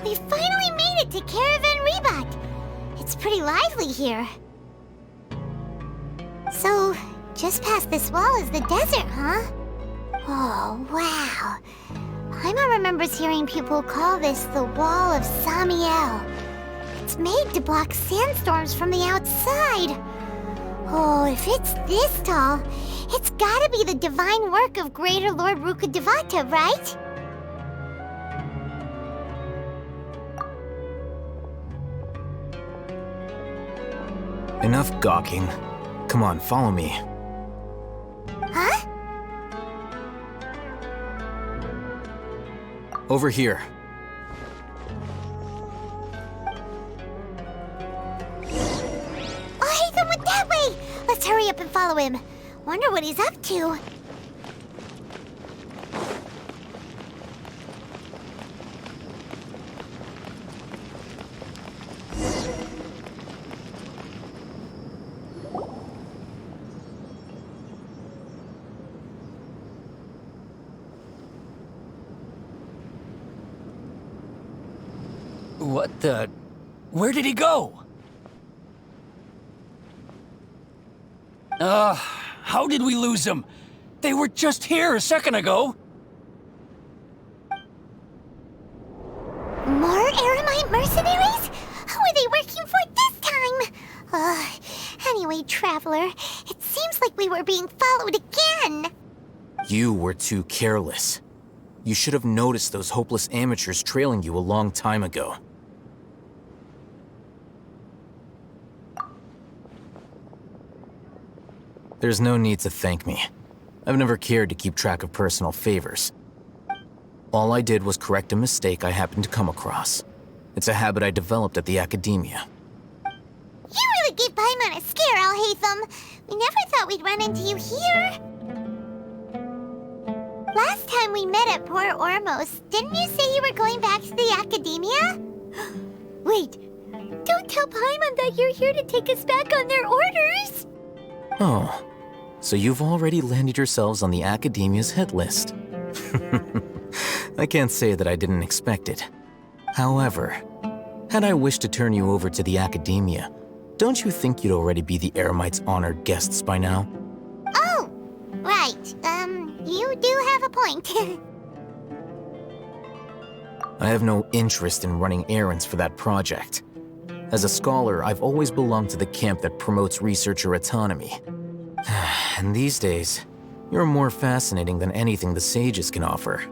We finally made it to Caravan Rebat. It's pretty lively here. So, just past this wall is the desert, huh? Oh, wow. Paimon remembers hearing people call this the Wall of Samiel. It's made to block sandstorms from the outside. Oh, if it's this tall, it's gotta be the divine work of Greater Lord Rukkhadevata, right? Enough gawking. Come on, follow me. Huh? Over here. Alhaitham went that way! Let's hurry up and follow him. Wonder what he's up to. What the... Where did he go? How did we lose him? They were just here a second ago. More Eremite mercenaries? Who are they working for this time? Anyway, Traveler, it seems like we were being followed again. You were too careless. You should have noticed those hopeless amateurs trailing you a long time ago. There's no need to thank me. I've never cared to keep track of personal favors. All I did was correct a mistake I happened to come across. It's a habit I developed at the Academia. You really gave Paimon a scare, Alhaitham. We never thought we'd run into you here. Last time we met at Port Ormos, didn't you say you were going back to the Academia? Wait, don't tell Paimon that you're here to take us back on their orders! Oh, so you've already landed yourselves on the Academia's hit list. I can't say that I didn't expect it. However, had I wished to turn you over to the Academia, don't you think you'd already be the Eremites' honored guests by now? Oh, right. You do have a point. I have no interest in running errands for that project. As a scholar, I've always belonged to the camp that promotes researcher autonomy. And these days, you're more fascinating than anything the sages can offer.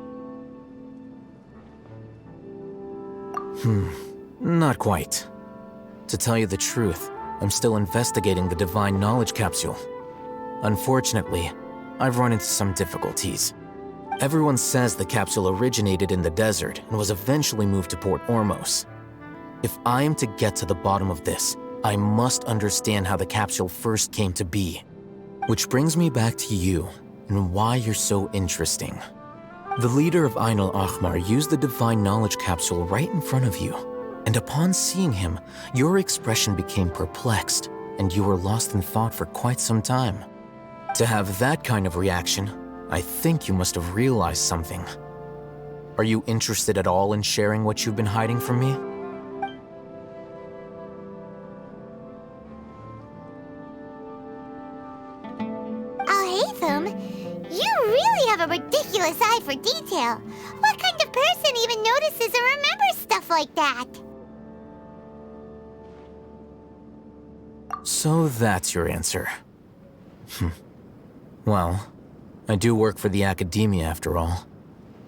Not quite. To tell you the truth, I'm still investigating the Divine Knowledge Capsule. Unfortunately, I've run into some difficulties. Everyone says the capsule originated in the desert and was eventually moved to Port Ormos. If I am to get to the bottom of this, I must understand how the capsule first came to be. Which brings me back to you and why you're so interesting. The leader of Ain al-Ahmar used the Divine Knowledge Capsule right in front of you, and upon seeing him, your expression became perplexed, and you were lost in thought for quite some time. To have that kind of reaction, I think you must have realized something. Are you interested at all in sharing what you've been hiding from me? Alhaitham, you really have a ridiculous eye for detail. What kind of person even notices or remembers stuff like that? So that's your answer. Well, I do work for the Academia after all.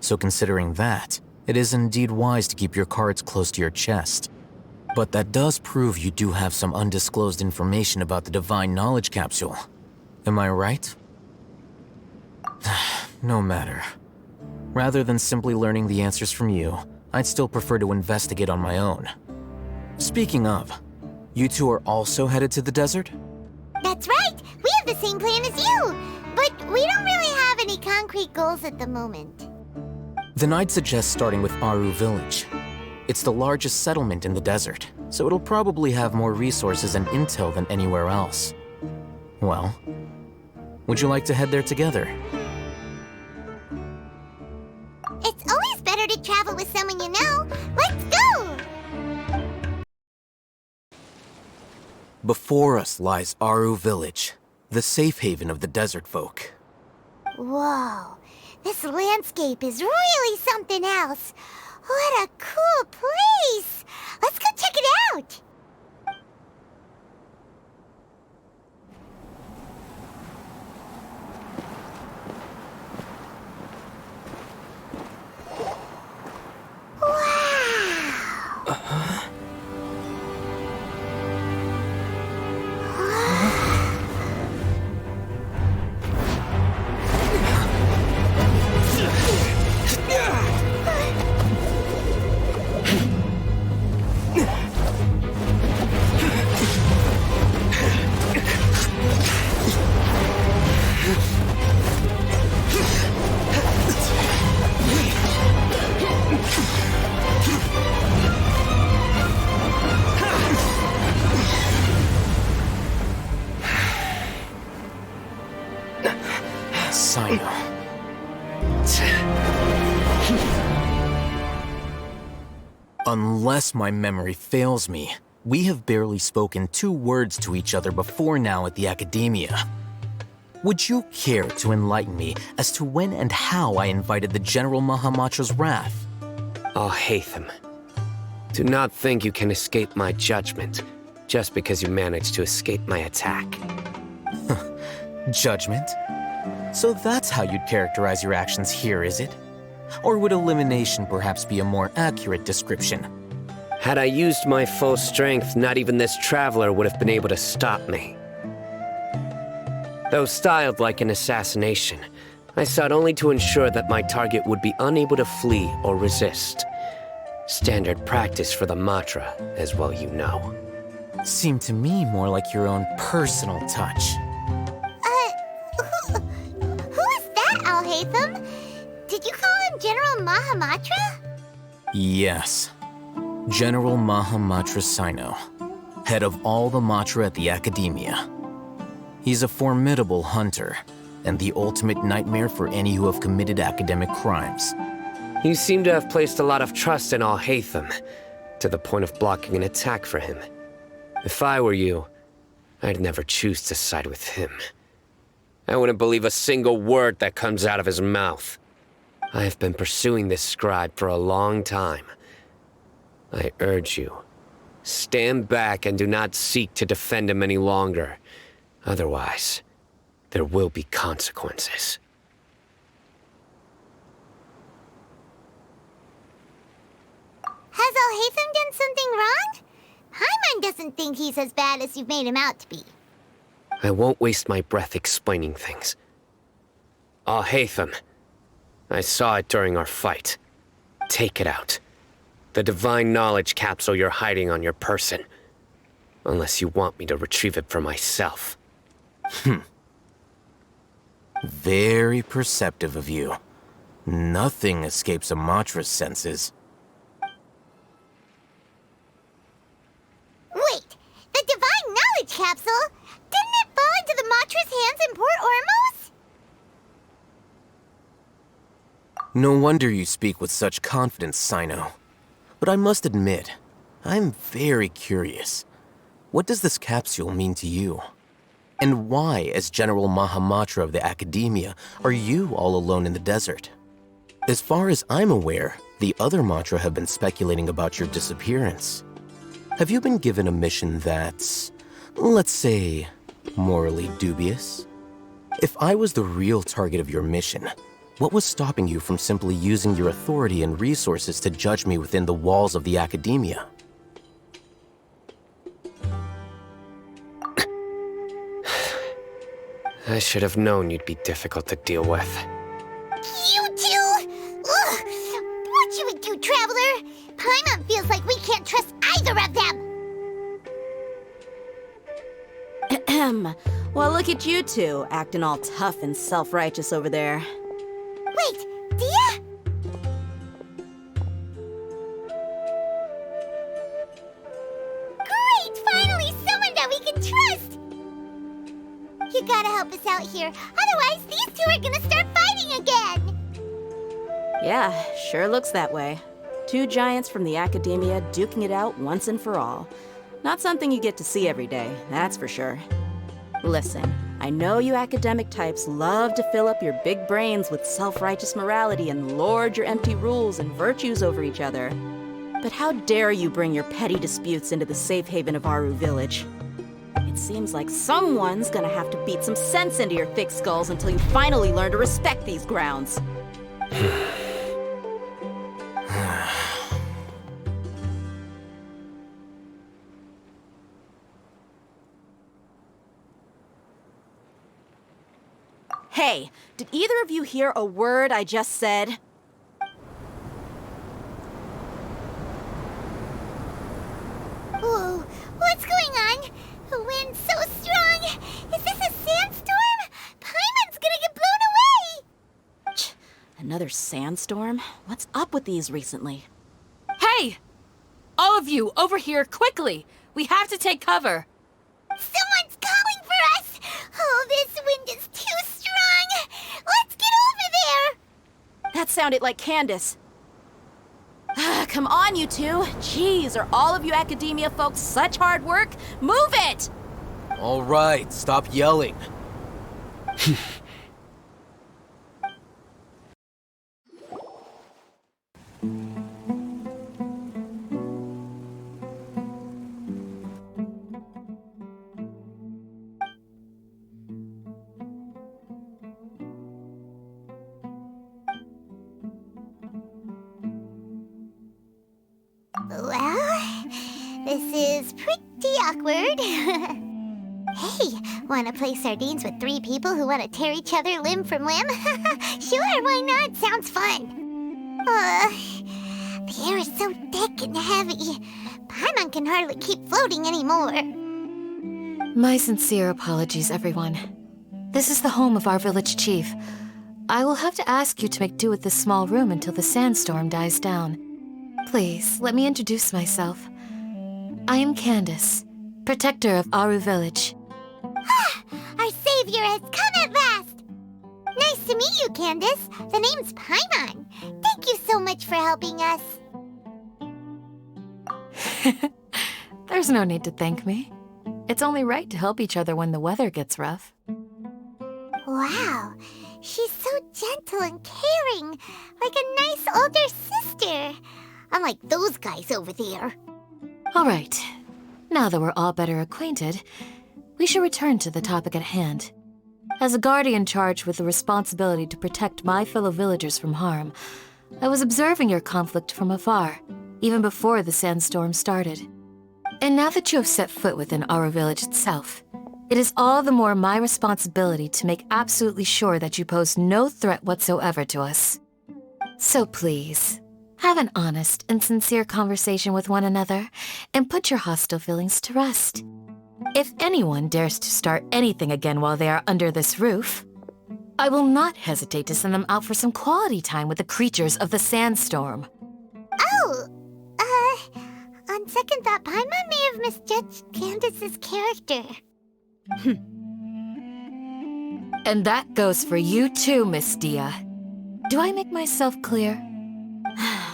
So considering that, it is indeed wise to keep your cards close to your chest. But that does prove you do have some undisclosed information about the Divine Knowledge Capsule. Am I right? No matter. Rather than simply learning the answers from you, I'd still prefer to investigate on my own. Speaking of, you two are also headed to the desert? That's right! We have the same plan as you! But we don't really have any concrete goals at the moment. Then I'd suggest starting with Aru Village. It's the largest settlement in the desert, so it'll probably have more resources and intel than anywhere else. Well, would you like to head there together? It's always better to travel with someone you know. Let's go! Before us lies Aru Village, the safe haven of the desert folk. Whoa, this landscape is really something else. What a cool place! Let's go check it out! Cyno. Unless my memory fails me, we have barely spoken 2 words to each other before now at the Academia. Would you care to enlighten me as to when and how I invited the General Mahamatra's wrath? Alhaitham, do not think you can escape my judgment just because you managed to escape my attack. Judgment? So that's how you'd characterize your actions here, is it? Or would elimination perhaps be a more accurate description? Had I used my full strength, not even this traveler would have been able to stop me. Though styled like an assassination, I sought only to ensure that my target would be unable to flee or resist. Standard practice for the Matra, as well you know. Seemed to me more like your own personal touch. Who is that, alhaitham? Did you call him General Mahamatra? Yes. General Mahamatra Cyno, head of all the Matra at the Academia. He's a formidable hunter, and the ultimate nightmare for any who have committed academic crimes. You seem to have placed a lot of trust in Alhaitham, to the point of blocking an attack for him. If I were you, I'd never choose to side with him. I wouldn't believe a single word that comes out of his mouth. I have been pursuing this scribe for a long time. I urge you, stand back and do not seek to defend him any longer. Otherwise, there will be consequences. Has alhaitham done something wrong? Paimon doesn't think he's as bad as you've made him out to be. I won't waste my breath explaining things. Alhaitham, I saw it during our fight. Take it out. The divine knowledge capsule you're hiding on your person. Unless you want me to retrieve it for myself. Very perceptive of you. Nothing escapes a Matra's senses. Wait, the divine knowledge capsule? Didn't it fall into the Matra's hands in Port Ormos? No wonder you speak with such confidence, Cyno. But I must admit, I'm very curious. What does this capsule mean to you? And why, as General Mahamatra of the Academia, are you all alone in the desert? As far as I'm aware, the other Matra have been speculating about your disappearance. Have you been given a mission that's, let's say, morally dubious? If I was the real target of your mission, what was stopping you from simply using your authority and resources to judge me within the walls of the Academia? I should have known you'd be difficult to deal with. You two! Ugh! What should we do, Traveler? Paimon feels like we can't trust either of them! Well, look at you two, acting all tough and self-righteous over there. Wait, Dia? Great! Finally, someone that we can trust! You gotta help us out here, otherwise these two are gonna start fighting again! Yeah, sure looks that way. 2 giants from the Academia duking it out once and for all. Not something you get to see every day, that's for sure. Listen, I know you academic types love to fill up your big brains with self-righteous morality and lord your empty rules and virtues over each other. But how dare you bring your petty disputes into the safe haven of Aru Village? It seems like someone's gonna have to beat some sense into your thick skulls until you finally learn to respect these grounds. Hey, did either of you hear a word I just said? Whoa, what's going on? The wind's so strong. Is this a sandstorm? Paimon's gonna get blown away. Another sandstorm? What's up with these recently? Hey! All of you, over here, quickly! We have to take cover! Someone's calling for us! Oh, this wind is too strong! Let's get over there! That sounded like Candace. Come on, you two. Jeez, are all of you academia folks such hard work? Move it! All right, stop yelling. Well, this is pretty awkward. Hey, wanna play sardines with 3 people who wanna tear each other limb from limb? Sure, why not? Sounds fun. The air is so thick and heavy. Paimon can hardly keep floating anymore. My sincere apologies, everyone. This is the home of our village chief. I will have to ask you to make do with this small room until the sandstorm dies down. Please, let me introduce myself. I am Candace, protector of Aru Village. Our savior has come at last! Nice to meet you, Candace. The name's Paimon. Thank you so much for helping us. There's no need to thank me. It's only right to help each other when the weather gets rough. Wow, she's so gentle and caring, like a nice older sister. Unlike those guys over there. All right. Now that we're all better acquainted, we should return to the topic at hand. As a guardian charged with the responsibility to protect my fellow villagers from harm, I was observing your conflict from afar, even before the sandstorm started. And now that you have set foot within Aru Village itself, it is all the more my responsibility to make absolutely sure that you pose no threat whatsoever to us. So please, have an honest and sincere conversation with one another, and put your hostile feelings to rest. If anyone dares to start anything again while they are under this roof, I will not hesitate to send them out for some quality time with the creatures of the sandstorm. Oh, on second thought, Paimon may have misjudged Candace's character. And that goes for you too, Miss Dia. Do I make myself clear?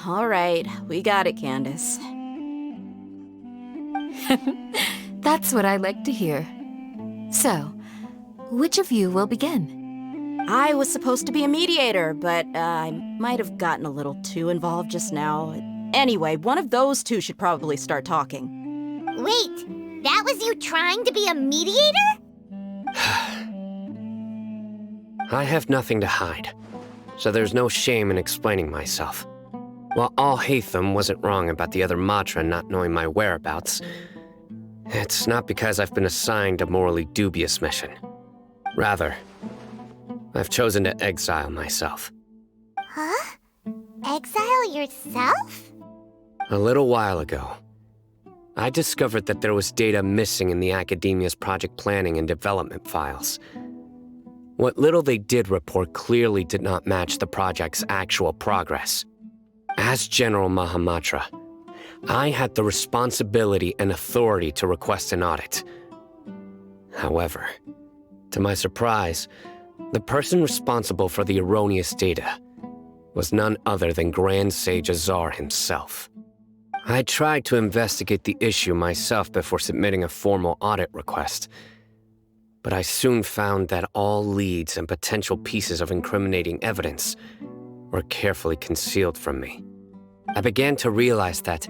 All right, we got it, Candace. That's what I like to hear. So, which of you will begin? I was supposed to be a mediator, but I might have gotten a little too involved just now. Anyway, one of those two should probably start talking. Wait, that was you trying to be a mediator? I have nothing to hide, so there's no shame in explaining myself. While Alhaitham wasn't wrong about the other Matra not knowing my whereabouts, it's not because I've been assigned a morally dubious mission. Rather, I've chosen to exile myself. Huh? Exile yourself? A little while ago, I discovered that there was data missing in the Academia's project planning and development files. What little they did report clearly did not match the project's actual progress. As General Mahamatra, I had the responsibility and authority to request an audit. However, to my surprise, the person responsible for the erroneous data was none other than Grand Sage Azar himself. I tried to investigate the issue myself before submitting a formal audit request, but I soon found that all leads and potential pieces of incriminating evidence were carefully concealed from me. I began to realize that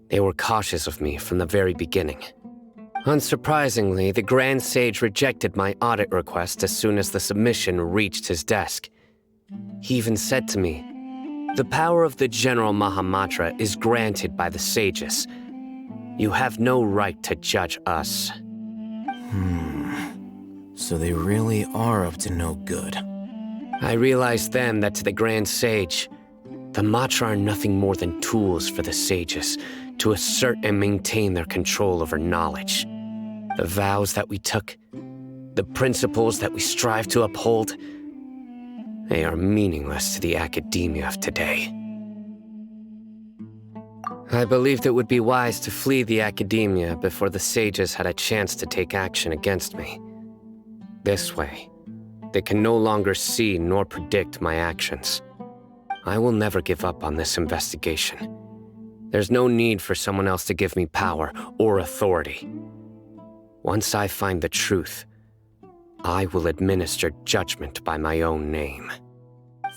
they were cautious of me from the very beginning. Unsurprisingly, the Grand Sage rejected my audit request as soon as the submission reached his desk. He even said to me, "The power of the General Mahamatra is granted by the sages. You have no right to judge us." So they really are up to no good. I realized then that to the Grand Sage, the Matra are nothing more than tools for the sages to assert and maintain their control over knowledge. The vows that we took, the principles that we strive to uphold, they are meaningless to the academia of today. I believed it would be wise to flee the academia before the sages had a chance to take action against me. This way, they can no longer see nor predict my actions. I will never give up on this investigation. There's no need for someone else to give me power or authority. Once I find the truth, I will administer judgment by my own name.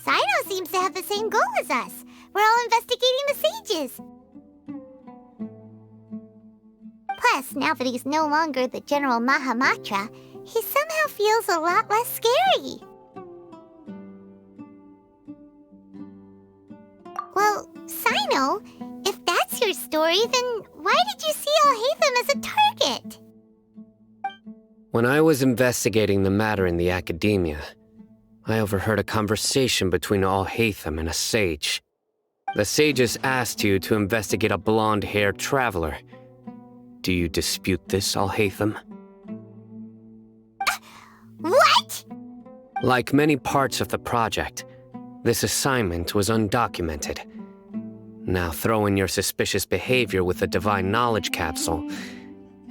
Cyno seems to have the same goal as us. We're all investigating the sages. Plus, now that he's no longer the General Mahamatra, he somehow feels a lot less scary. Well, Cyno, if that's your story, then why did you see Alhaitham as a target? When I was investigating the matter in the academia, I overheard a conversation between Alhaitham and a sage. The sages asked you to investigate a blonde-haired traveler. Do you dispute this, Alhaitham? What? Like many parts of the project, this assignment was undocumented. Now throw in your suspicious behavior with the Divine Knowledge Capsule,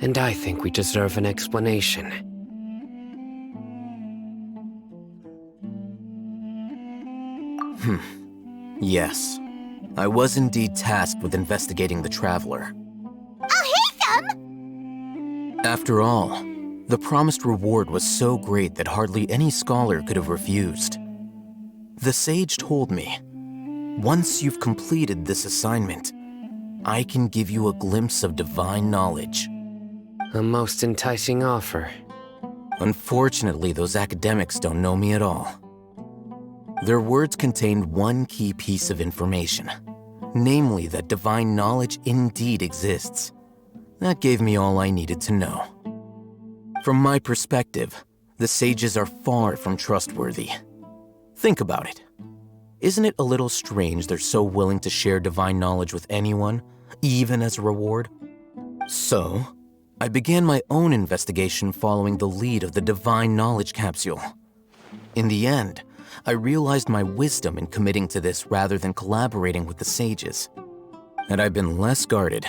and I think we deserve an explanation. Yes. I was indeed tasked with investigating the Traveler. Alhaitham? After all, the promised reward was so great that hardly any scholar could have refused. The sage told me, once you've completed this assignment, I can give you a glimpse of divine knowledge. A most enticing offer. Unfortunately, those academics don't know me at all. Their words contained one key piece of information, namely that divine knowledge indeed exists. That gave me all I needed to know. From my perspective, the sages are far from trustworthy. Think about it. Isn't it a little strange they're so willing to share divine knowledge with anyone, even as a reward? So, I began my own investigation following the lead of the Divine Knowledge Capsule. In the end, I realized my wisdom in committing to this rather than collaborating with the sages. Had I been less guarded,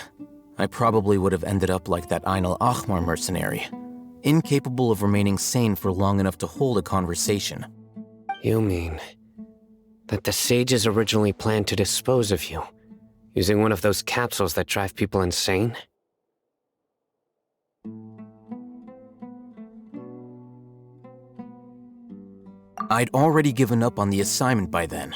I probably would have ended up like that Ain al-Ahmar mercenary, incapable of remaining sane for long enough to hold a conversation. You mean that the sages originally planned to dispose of you, using one of those capsules that drive people insane? I'd already given up on the assignment by then.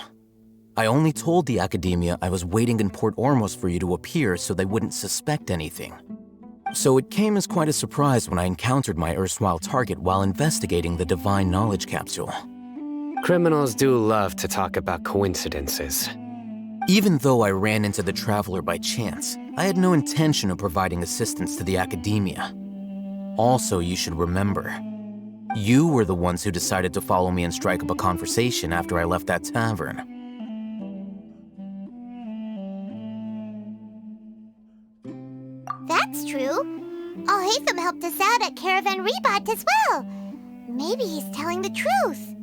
I only told the academia I was waiting in Port Ormos for you to appear so they wouldn't suspect anything. So it came as quite a surprise when I encountered my erstwhile target while investigating the Divine Knowledge Capsule. Criminals do love to talk about coincidences. Even though I ran into the Traveler by chance, I had no intention of providing assistance to the academia. Also, you should remember, you were the ones who decided to follow me and strike up a conversation after I left that tavern. That's true. Alhaitham helped us out at Caravan Rebat as well. Maybe he's telling the truth.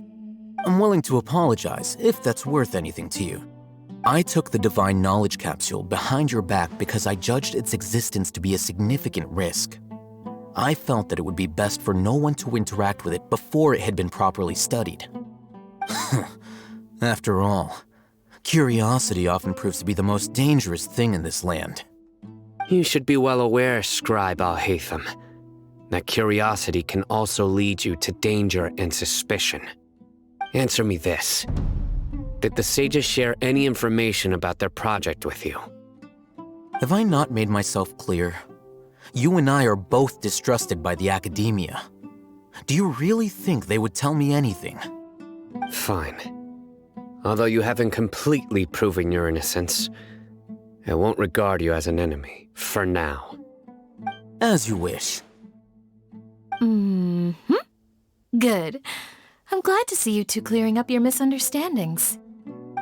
I'm willing to apologize if that's worth anything to you. I took the Divine Knowledge Capsule behind your back because I judged its existence to be a significant risk. I felt that it would be best for no one to interact with it before it had been properly studied. After all, Curiosity often proves to be the most dangerous thing in this land. You should be well aware, Scribe Alhaitham, that curiosity can also lead you to danger and suspicion. Answer me this. Did the sages share any information about their project with you? Have I not made myself clear? You and I are both distrusted by the academia. Do you really think they would tell me anything? Fine. Although you haven't completely proven your innocence, I won't regard you as an enemy, for now. As you wish. Good. I'm glad to see you two clearing up your misunderstandings.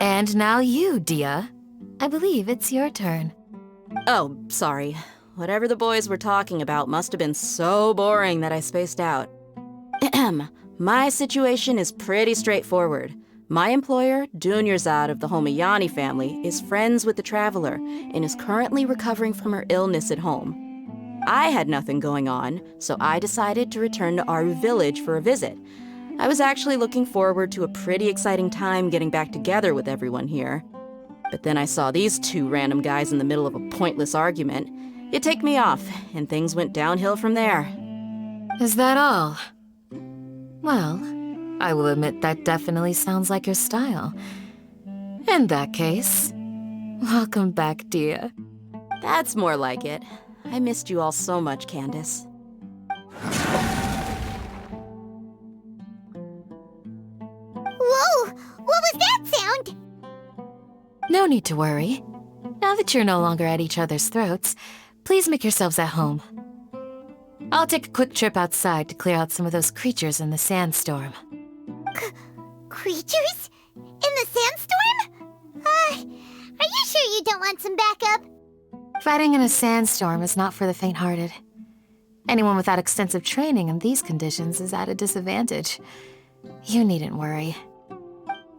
And now you, Dia. I believe it's your turn. Oh, sorry. Whatever the boys were talking about must have been so boring that I spaced out. My situation is pretty straightforward. My employer, Dunyarzad of the Homayani family, is friends with the Traveler and is currently recovering from her illness at home. I had nothing going on, so I decided to return to Aru village for a visit. I was actually looking forward to a pretty exciting time getting back together with everyone here. But then I saw these two random guys in the middle of a pointless argument. It ticked me off, and things went downhill from there. Is that all? Well, I will admit that definitely sounds like your style. In that case, welcome back, Dia. That's more like it. I missed you all so much, Candace. Whoa! What was that sound? No need to worry. Now that you're no longer at each other's throats, please make yourselves at home. I'll take a quick trip outside to clear out some of those creatures in the sandstorm. Creatures? In the sandstorm? Are you sure you don't want some backup? Fighting in a sandstorm is not for the faint-hearted. Anyone without extensive training in these conditions is at a disadvantage. You needn't worry.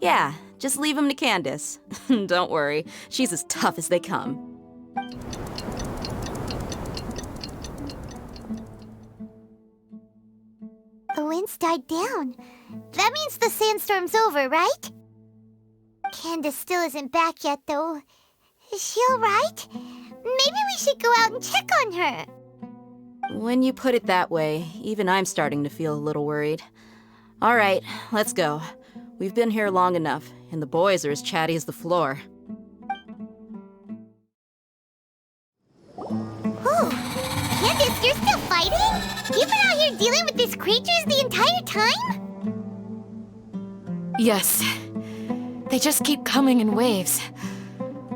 Yeah, just leave him to Candace. Don't worry, she's as tough as they come. The wind's died down. That means the sandstorm's over, right? Candace still isn't back yet, though. Is she alright? Maybe we should go out and check on her. When you put it that way, even I'm starting to feel a little worried. All right, let's go. We've been here long enough, and the boys are as chatty as the floor. Oh, Candace, you're still fighting? You've been out here dealing with these creatures the entire time? Yes. They just keep coming in waves.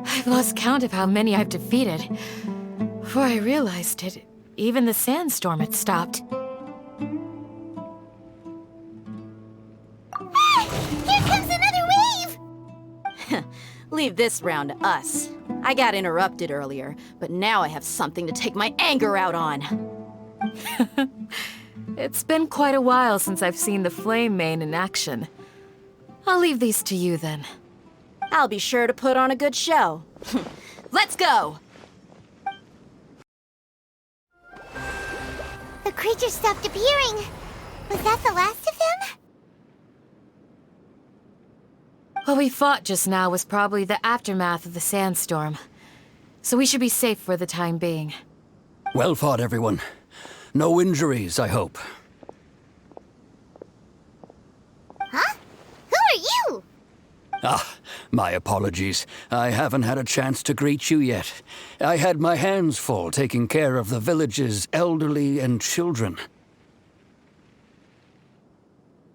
I've lost count of how many I've defeated. Before I realized it, even the sandstorm had stopped. Here comes another wave! Leave this round to us. I got interrupted earlier, but now I have something to take my anger out on. It's been quite a while since I've seen the Flame Mane in action. I'll leave these to you then. I'll be sure to put on a good show. Let's go! The creatures stopped appearing. Was that the last of them? What we fought just now was probably the aftermath of the sandstorm. So we should be safe for the time being. Well fought, everyone. No injuries, I hope. Huh? Who are you? My apologies. I haven't had a chance to greet you yet. I had my hands full taking care of the village's elderly and children.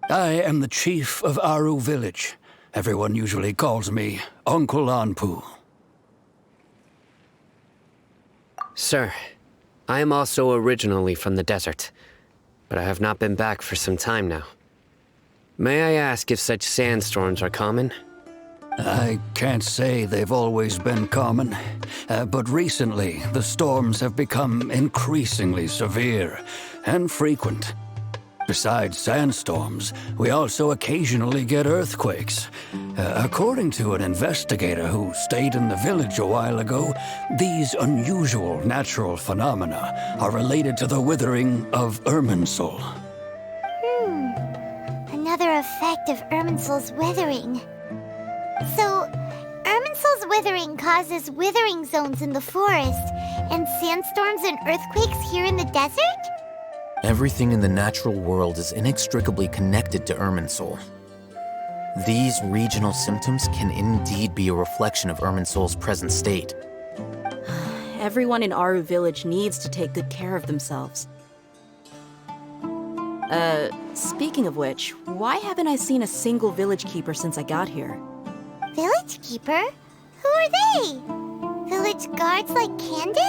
I am the chief of Aru village. Everyone usually calls me Uncle Anpu. Sir, I am also originally from the desert, but I have not been back for some time now. May I ask if such sandstorms are common? I can't say they've always been common, but recently the storms have become increasingly severe and frequent. Besides sandstorms, we also occasionally get earthquakes. According to an investigator who stayed in the village a while ago, these unusual natural phenomena are related to the withering of Irminsul. Another effect of Irminsul's weathering. So, Soul's withering causes withering zones in the forest, and sandstorms and earthquakes here in the desert? Everything in the natural world is inextricably connected to Irminsul. These regional symptoms can indeed be a reflection of Irminsul's present state. Everyone in Aru Village needs to take good care of themselves. Speaking of which, why haven't I seen a single village keeper since I got here? Village keeper? Who are they? Village guards like Candace?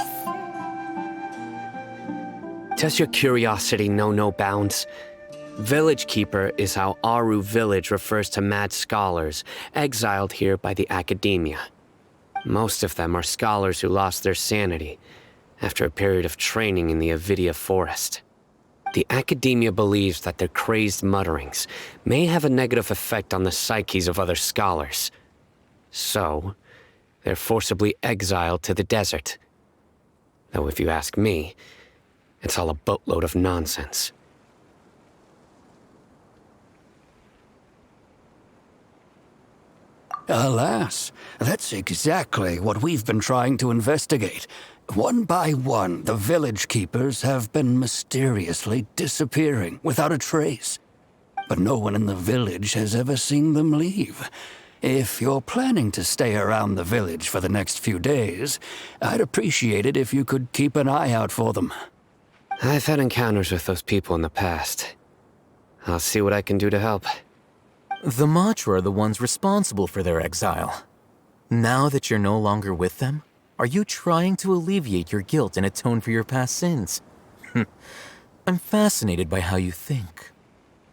Does your curiosity know no bounds? Village Keeper is how Aru Village refers to mad scholars exiled here by the Academia. Most of them are scholars who lost their sanity after a period of training in the Avidia Forest. The Academia believes that their crazed mutterings may have a negative effect on the psyches of other scholars. So, they're forcibly exiled to the desert. Though if you ask me, it's all a boatload of nonsense. Alas, that's exactly what we've been trying to investigate. One by one, the village keepers have been mysteriously disappearing without a trace. But no one in the village has ever seen them leave. If you're planning to stay around the village for the next few days, I'd appreciate it if you could keep an eye out for them. I've had encounters with those people in the past. I'll see what I can do to help. The Matra are the ones responsible for their exile. Now that you're no longer with them, are you trying to alleviate your guilt and atone for your past sins? I'm fascinated by how you think.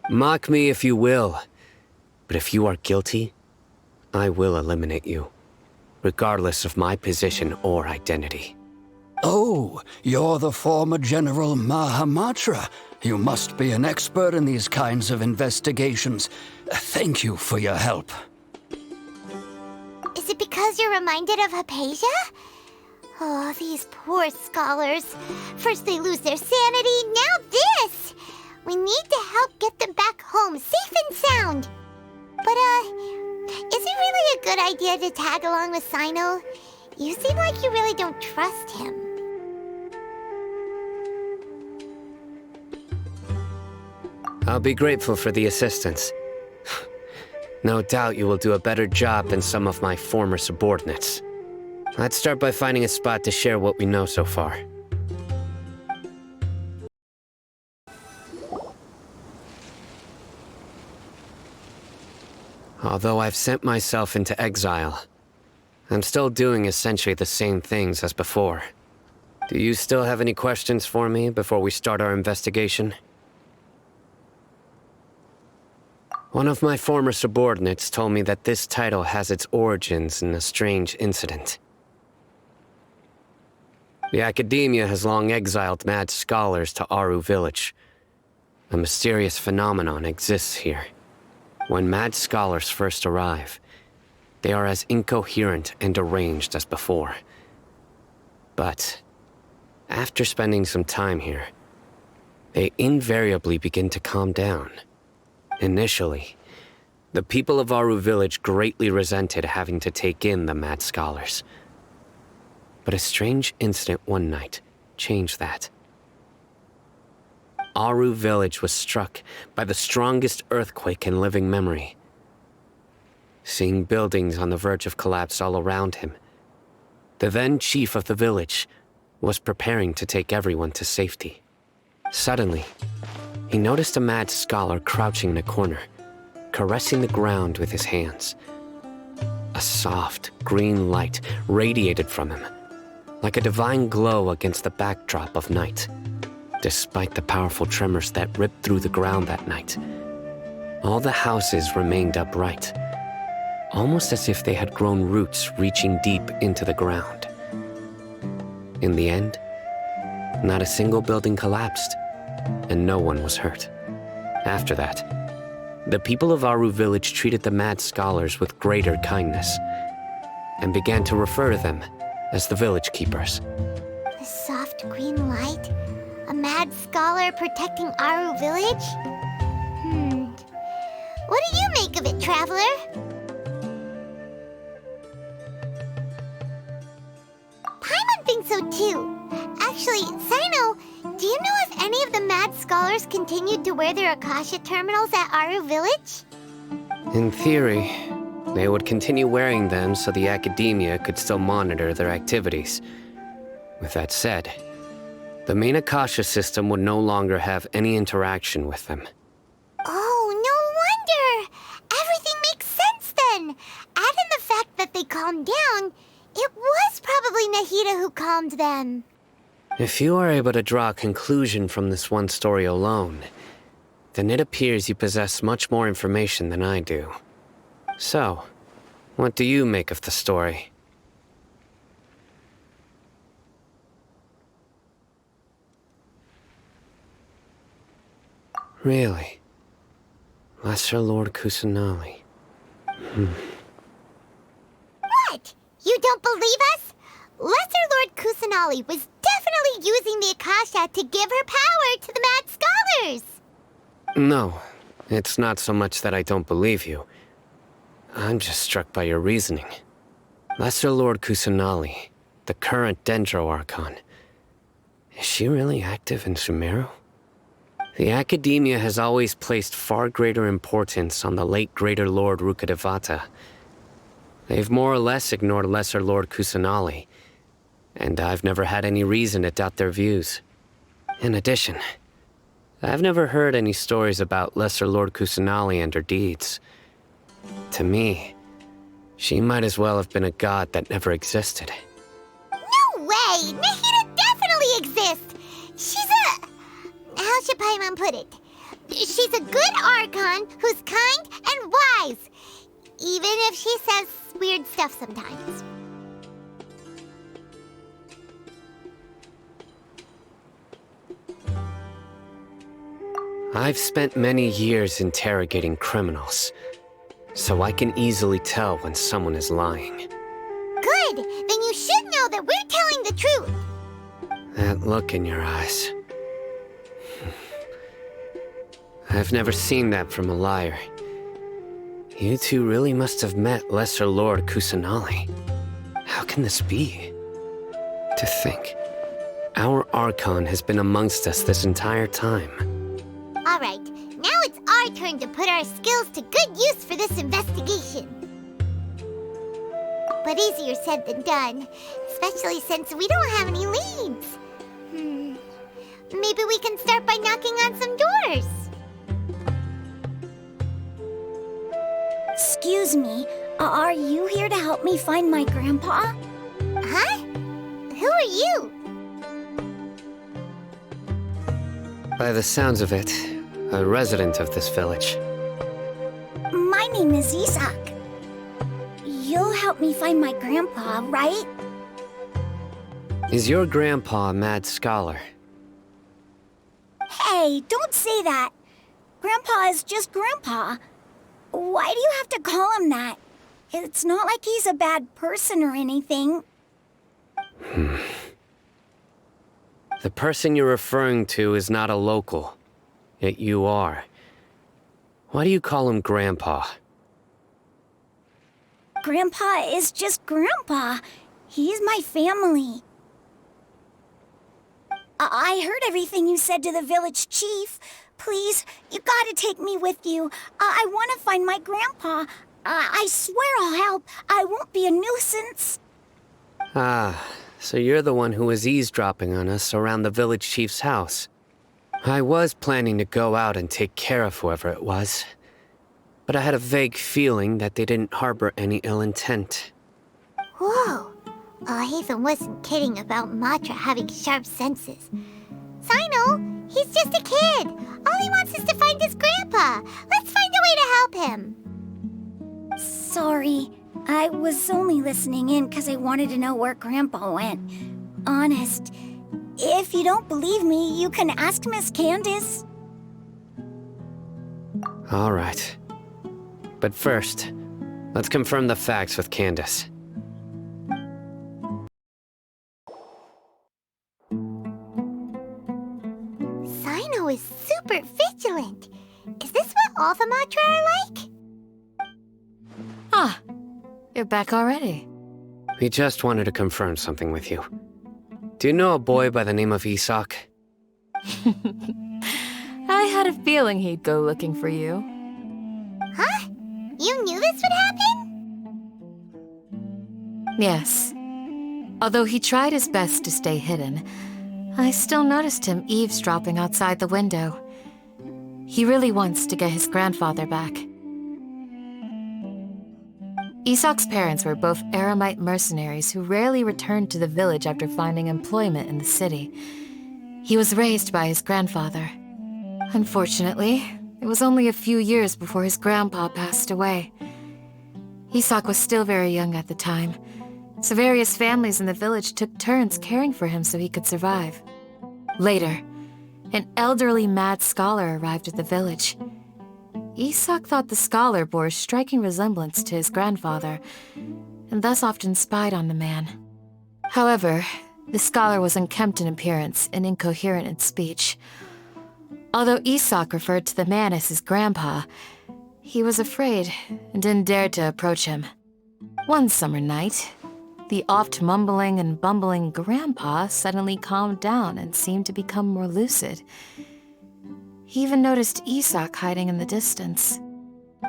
Mock me if you will, but if you are guilty, I will eliminate you, regardless of my position or identity. Oh, you're the former General Mahamatra. You must be an expert in these kinds of investigations. Thank you for your help. Is it because you're reminded of Hypatia? Oh, these poor scholars. First they lose their sanity, now this! We need to help get them back home, safe and sound. But, is it really a good idea to tag along with Cyno? You seem like you really don't trust him. I'll be grateful for the assistance. No doubt you will do a better job than some of my former subordinates. Let's start by finding a spot to share what we know so far. Although I've sent myself into exile, I'm still doing essentially the same things as before. Do you still have any questions for me before we start our investigation? One of my former subordinates told me that this title has its origins in a strange incident. The Academia has long exiled mad scholars to Aru Village. A mysterious phenomenon exists here. When mad scholars first arrive, they are as incoherent and deranged as before. But after spending some time here, they invariably begin to calm down. Initially, the people of Aru Village greatly resented having to take in the mad scholars. But a strange incident one night changed that. Aru Village was struck by the strongest earthquake in living memory. Seeing buildings on the verge of collapse all around him, the then chief of the village was preparing to take everyone to safety. Suddenly, he noticed a mad scholar crouching in a corner, caressing the ground with his hands. A soft, green light radiated from him, like a divine glow against the backdrop of night. Despite the powerful tremors that ripped through the ground that night, all the houses remained upright, almost as if they had grown roots reaching deep into the ground. In the end, not a single building collapsed, and no one was hurt. After that, the people of Aru Village treated the mad scholars with greater kindness, and began to refer to them as the village keepers. The soft green light? A mad scholar protecting Aru Village? What do you make of it, traveler? so too. Actually, Cyno, do you know if any of the mad scholars continued to wear their Akasha terminals at Aru Village? In theory, they would continue wearing them so the academia could still monitor their activities. With that said, the main Akasha system would no longer have any interaction with them. Oh, no wonder! Everything makes sense then! Add in the fact that they calmed down, it was probably Nahida who calmed them. If you are able to draw a conclusion from this one story alone, then it appears you possess much more information than I do. So, what do you make of the story? Really? Lesser Lord Kusanali. What? You don't believe us? Lesser Lord Kusanali was definitely using the Akasha to give her power to the mad scholars! No, it's not so much that I don't believe you. I'm just struck by your reasoning. Lesser Lord Kusanali, the current Dendro Archon. Is she really active in Sumeru? The Academia has always placed far greater importance on the late Greater Lord Rukkhadevata. They've more or less ignored Lesser Lord Kusanali, and I've never had any reason to doubt their views. In addition, I've never heard any stories about Lesser Lord Kusanali and her deeds. To me, she might as well have been a god that never existed. No way! Nahida definitely exists! She's a... how should Paimon put it? She's a good Archon who's kind and wise, even if she says weird stuff sometimes. I've spent many years interrogating criminals, so I can easily tell when someone is lying. Good! Then you should know that we're telling the truth! That look in your eyes. I've never seen that from a liar. You two really must have met Lesser Lord Kusanali. How can this be? To think, our Archon has been amongst us this entire time. Alright, now it's our turn to put our skills to good use for this investigation. But easier said than done, especially since we don't have any leads. Maybe we can start by knocking on some doors. Excuse me, are you here to help me find my grandpa? Huh? Who are you? By the sounds of it, a resident of this village. My name is Isak. You'll help me find my grandpa, right? Is your grandpa a mad scholar? Hey, don't say that. Grandpa is just Grandpa. Why do you have to call him that? It's not like he's a bad person or anything. The person you're referring to is not a local, yet you are. Why do you call him Grandpa? Grandpa is just Grandpa. He's my family. I heard everything you said to the village chief. Please, you gotta take me with you. I want to find my grandpa. I swear I'll help. I won't be a nuisance. Ah, so you're the one who was eavesdropping on us around the village chief's house. I was planning to go out and take care of whoever it was, but I had a vague feeling that they didn't harbor any ill intent. Whoa. Alhaitham wasn't kidding about Matra having sharp senses. Cyno, he's just a kid. All he wants is to find his grandpa. Let's find a way to help him. Sorry, I was only listening in because I wanted to know where Grandpa went. Honest. If you don't believe me, you can ask Miss Candace. All right. But first, let's confirm the facts with Candace. Cyno is super vigilant. Is this what all the Matra are like? Ah, you're back already. We just wanted to confirm something with you. Do you know a boy by the name of Isak? I had a feeling he'd go looking for you. Huh? You knew this would happen? Yes. Although he tried his best to stay hidden, I still noticed him eavesdropping outside the window. He really wants to get his grandfather back. Isak's parents were both Aramite mercenaries who rarely returned to the village after finding employment in the city. He was raised by his grandfather. Unfortunately, it was only a few years before his grandpa passed away. Isak was still very young at the time, so various families in the village took turns caring for him so he could survive. Later, an elderly mad scholar arrived at the village. Isak thought the scholar bore a striking resemblance to his grandfather, and thus often spied on the man. However, the scholar was unkempt in appearance and incoherent in speech. Although Isak referred to the man as his grandpa, he was afraid and didn't dare to approach him. One summer night, the oft-mumbling and bumbling grandpa suddenly calmed down and seemed to become more lucid. He even noticed Isak hiding in the distance.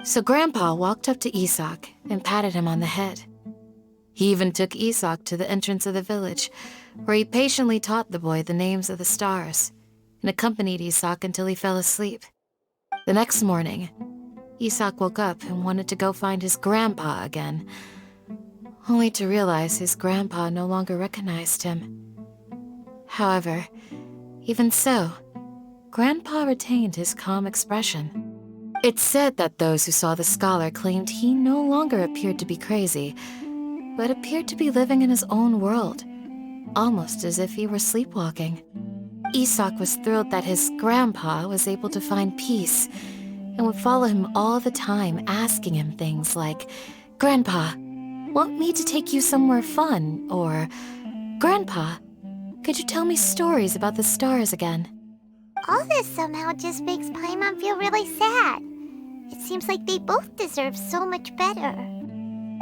So Grandpa walked up to Isak and patted him on the head. He even took Isak to the entrance of the village, where he patiently taught the boy the names of the stars and accompanied Isak until he fell asleep. The next morning, Isak woke up and wanted to go find his grandpa again, only to realize his grandpa no longer recognized him. However, even so, Grandpa retained his calm expression. It's said that those who saw the scholar claimed he no longer appeared to be crazy, but appeared to be living in his own world, almost as if he were sleepwalking. Isak was thrilled that his grandpa was able to find peace and would follow him all the time, asking him things like, "Grandpa, want me to take you somewhere fun?" Or, "Grandpa, could you tell me stories about the stars again?" All this somehow just makes Paimon feel really sad. It seems like they both deserve so much better.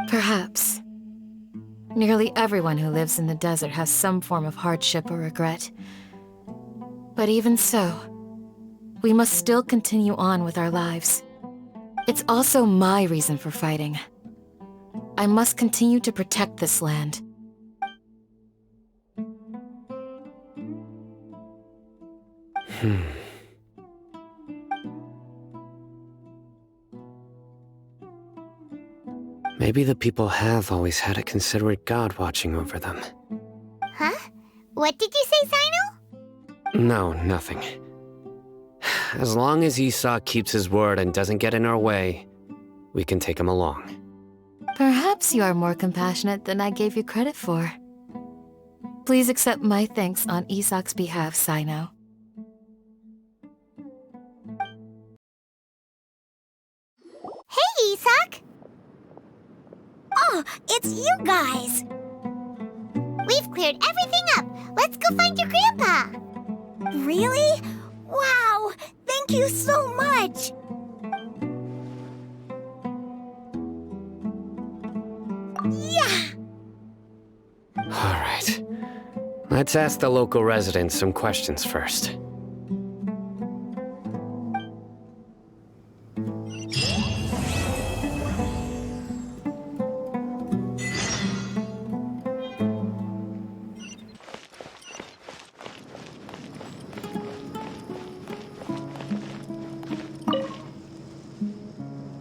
Perhaps. Nearly everyone who lives in the desert has some form of hardship or regret. But even so, we must still continue on with our lives. It's also my reason for fighting. I must continue to protect this land. Maybe the people have always had a considerate god watching over them. Huh? What did you say, Cyno? No, nothing. As long as Isak keeps his word and doesn't get in our way, we can take him along. Perhaps you are more compassionate than I gave you credit for. Please accept my thanks on Isak's behalf, Cyno. Hey, Isak! Oh, it's you guys! We've cleared everything up. Let's go find your grandpa. Really? Wow! Thank you so much! Yeah! All right. Let's ask the local residents some questions first.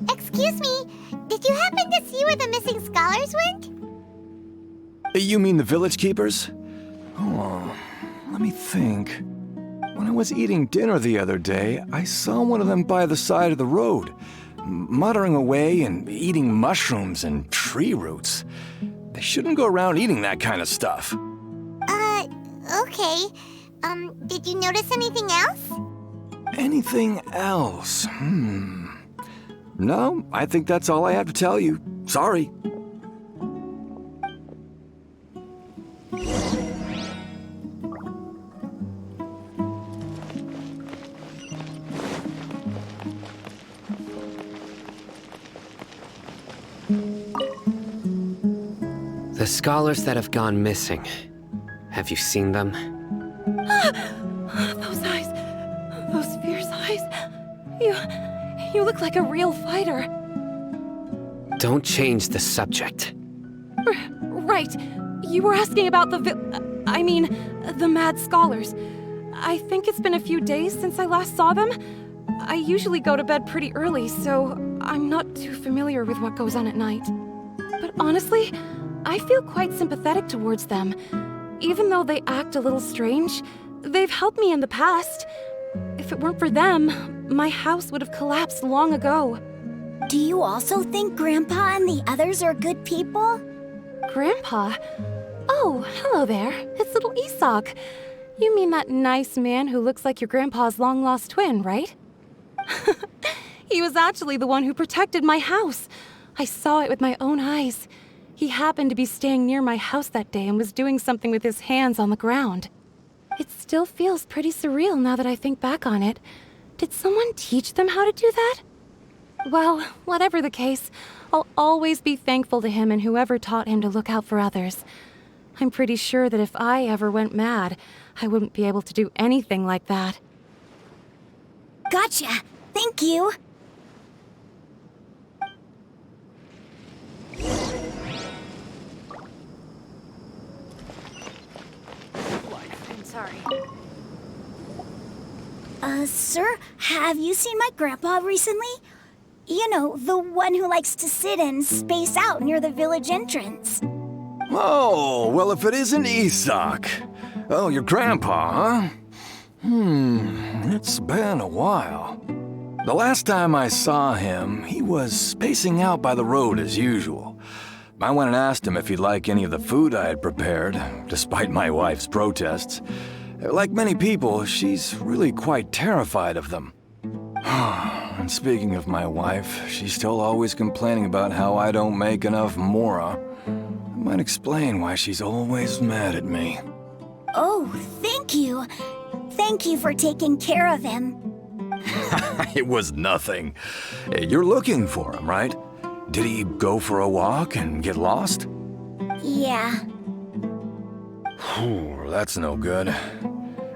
Excuse me, did you happen to see where the missing scholars went? You mean the village keepers? Oh, let me think. When I was eating dinner the other day, I saw one of them by the side of the road, muttering away and eating mushrooms and tree roots. They shouldn't go around eating that kind of stuff. Okay. Did you notice anything else? Anything else? No, I think that's all I have to tell you. Sorry. The scholars that have gone missing. Have you seen them? Those eyes. Those fierce eyes. You look like a real fighter. Don't change the subject. Right. You were asking about the Mad Scholars. I think it's been a few days since I last saw them. I usually go to bed pretty early, so I'm not too familiar with what goes on at night. But honestly, I feel quite sympathetic towards them. Even though they act a little strange, they've helped me in the past. If it weren't for them, my house would have collapsed long ago. Do you also think Grandpa and the others are good people? Grandpa? Oh, hello there. It's little Isak. You mean that nice man who looks like your grandpa's long-lost twin, right? He was actually the one who protected my house. I saw it with my own eyes. He happened to be staying near my house that day and was doing something with his hands on the ground. It still feels pretty surreal now that I think back on it. Did someone teach them how to do that? Well, whatever the case, I'll always be thankful to him and whoever taught him to look out for others. I'm pretty sure that if I ever went mad, I wouldn't be able to do anything like that. Gotcha. Thank you. I'm sorry. Sir, have you seen my grandpa recently? You know, the one who likes to sit and space out near the village entrance. Oh, well, if it isn't Isak. Oh, your grandpa, huh? It's been a while. The last time I saw him, he was spacing out by the road as usual. I went and asked him if he'd like any of the food I had prepared, despite my wife's protests. Like many people, she's really quite terrified of them. And speaking of my wife, she's still always complaining about how I don't make enough mora. That might explain why she's always mad at me. Oh, thank you. Thank you for taking care of him. It was nothing. You're looking for him, right? Did he go for a walk and get lost? Yeah. That's no good.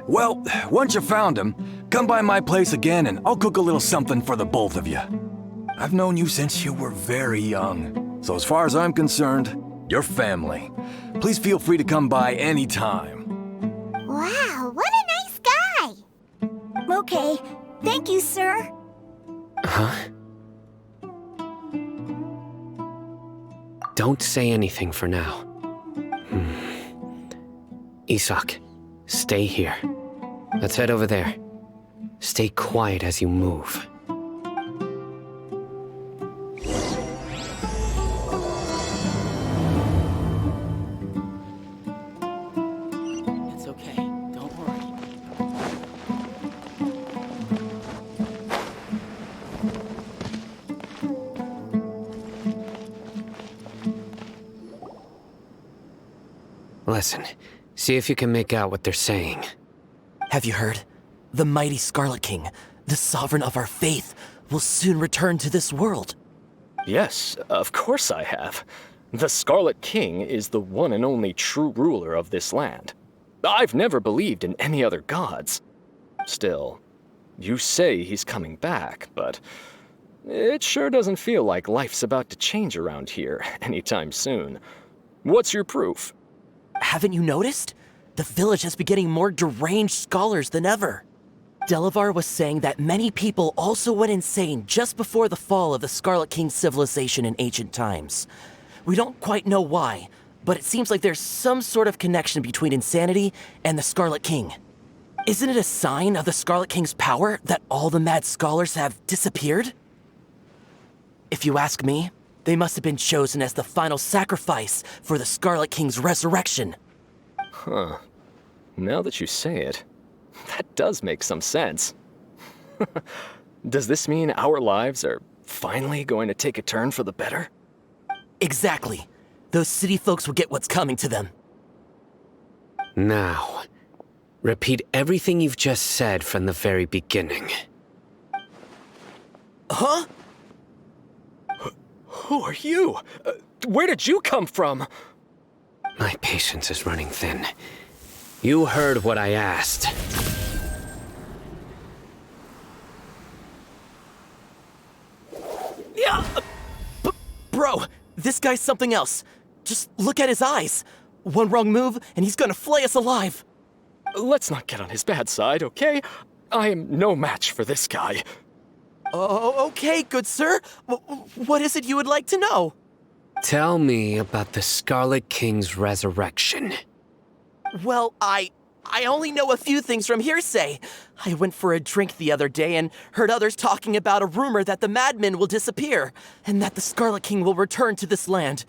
Well, once you found him, come by my place again and I'll cook a little something for the both of you. I've known you since you were very young, so as far as I'm concerned, you're family. Please feel free to come by anytime. Wow, what a nice guy! Okay. Thank you, sir. Huh? Don't say anything for now. Isak, stay here. Let's head over there. Stay quiet as you move. It's okay. Don't worry. Listen, see if you can make out what they're saying. Have you heard? The mighty Scarlet King, the sovereign of our faith, will soon return to this world. Yes, of course I have. The Scarlet King is the one and only true ruler of this land. I've never believed in any other gods. Still, you say he's coming back, but it sure doesn't feel like life's about to change around here anytime soon. What's your proof? Haven't you noticed? The village has been getting more deranged scholars than ever. Delavar was saying that many people also went insane just before the fall of the Scarlet King's civilization in ancient times. We don't quite know why, but it seems like there's some sort of connection between insanity and the Scarlet King. Isn't it a sign of the Scarlet King's power that all the mad scholars have disappeared? If you ask me, they must have been chosen as the final sacrifice for the Scarlet King's resurrection. Huh. Now that you say it, that does make some sense. Does this mean our lives are finally going to take a turn for the better? Exactly. Those city folks will get what's coming to them. Now, repeat everything you've just said from the very beginning. Huh? Who are you? Where did you come from? My patience is running thin. You heard what I asked. Yeah! Bro, this guy's something else. Just look at his eyes. One wrong move, and he's gonna flay us alive. Let's not get on his bad side, okay? I am no match for this guy. Oh, okay, good sir. What is it you would like to know? Tell me about the Scarlet King's resurrection. Well, I only know a few things from hearsay. I went for a drink the other day and heard others talking about a rumor that the madmen will disappear, and that the Scarlet King will return to this land.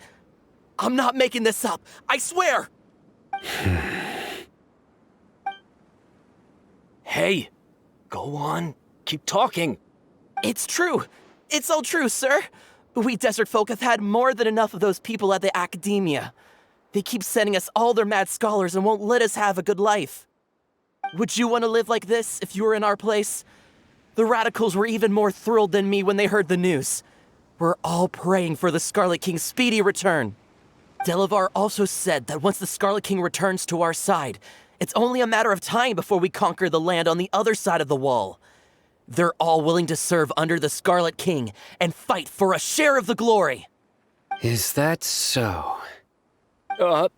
I'm not making this up, I swear! Hey, go on. Keep talking. It's true. It's all true, sir. We desert folk have had more than enough of those people at the academia. They keep sending us all their mad scholars and won't let us have a good life. Would you want to live like this if you were in our place? The radicals were even more thrilled than me when they heard the news. We're all praying for the Scarlet King's speedy return. Delavar also said that once the Scarlet King returns to our side, it's only a matter of time before we conquer the land on the other side of the wall. They're all willing to serve under the Scarlet King and fight for a share of the glory. Is that so?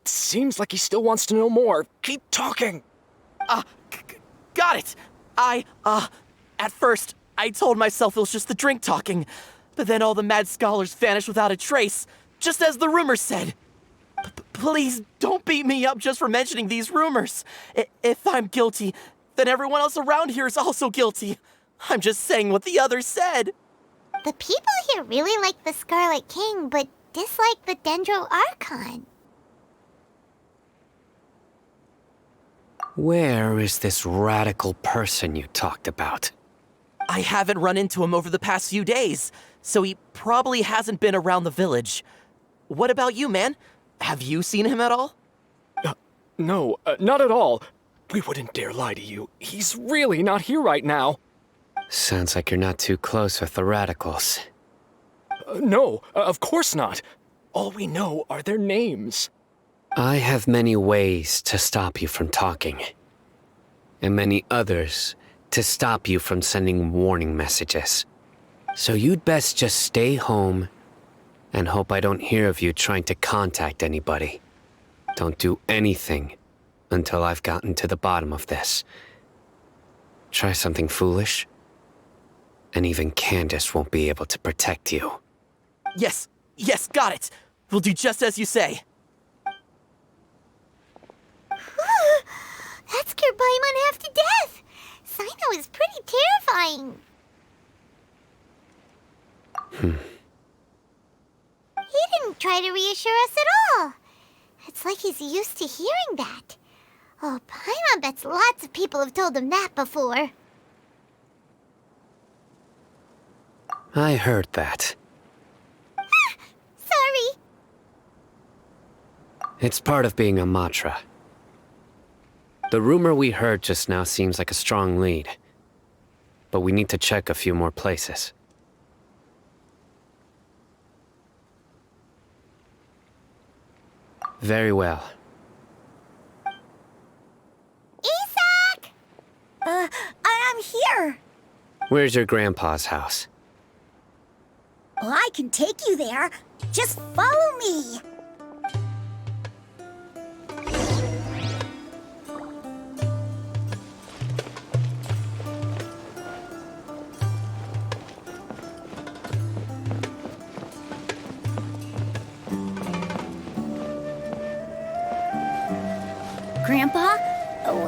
Seems like he still wants to know more. Keep talking. Got it. At first, I told myself it was just the drink talking, but then all the mad scholars vanished without a trace, just as the rumors said. Please don't beat me up just for mentioning these rumors. If I'm guilty, then everyone else around here is also guilty. I'm just saying what the others said. The people here really like the Scarlet King, but dislike the Dendro Archon. Where is this radical person you talked about? I haven't run into him over the past few days, so he probably hasn't been around the village. What about you, man? Have you seen him at all? No, not at all. We wouldn't dare lie to you. He's really not here right now. Sounds like you're not too close with the radicals. No, of course not. All we know are their names. I have many ways to stop you from talking, and many others to stop you from sending warning messages. So you'd best just stay home and hope I don't hear of you trying to contact anybody. Don't do anything until I've gotten to the bottom of this. Try something foolish, and even Candace won't be able to protect you. Yes, got it. We'll do just as you say. That scared Paimon half to death. Cyno is pretty terrifying. He didn't try to reassure us at all. It's like he's used to hearing that. Oh, Paimon bets lots of people have told him that before. I heard that. Sorry. It's part of being a Matra. The rumor we heard just now seems like a strong lead, but we need to check a few more places. Very well. Isak! I'm here. Where's your grandpa's house? Well, I can take you there. Just follow me. Grandpa,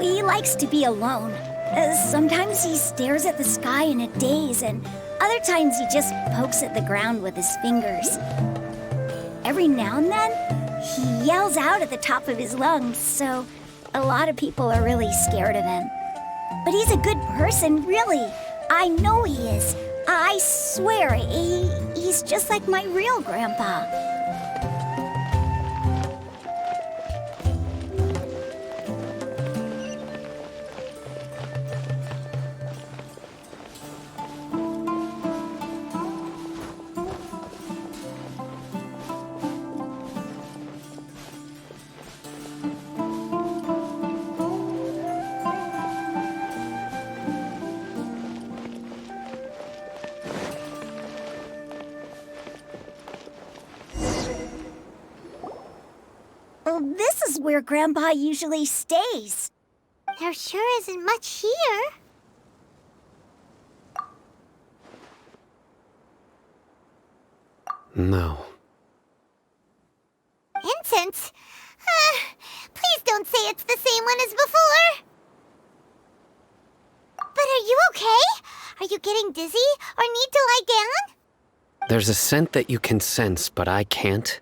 he likes to be alone. Sometimes he stares at the sky in a daze, and other times he just pokes at the ground with his fingers. Every now and then, he yells out at the top of his lungs, so a lot of people are really scared of him. But he's a good person, really. I know he is. I swear, he's just like my real grandpa. is where Grandpa usually stays. There sure isn't much here. No. Incense? Please don't say it's the same one as before. But are you okay? Are you getting dizzy or need to lie down? There's a scent that you can sense, but I can't.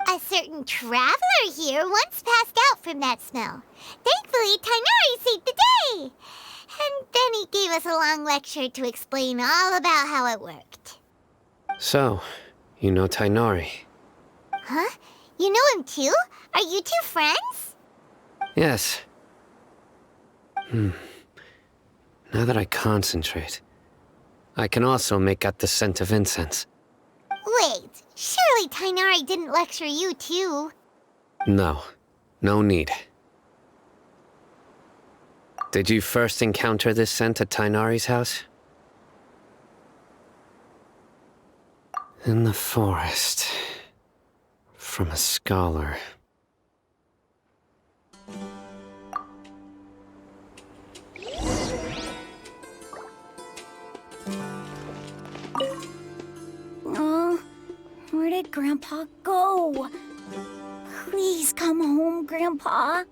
A certain traveler here once passed out from that smell. Thankfully, Tighnari saved the day. And then he gave us a long lecture to explain all about how it worked. So, you know Tighnari? Huh? You know him too? Are you two friends? Yes. Now that I concentrate, I can also make out the scent of incense. Wait, surely Tighnari didn't lecture you too? No, no need. Did you first encounter this scent at Tighnari's house? In the forest. From a scholar. Oh, where did Grandpa go? Please come home, Grandpa.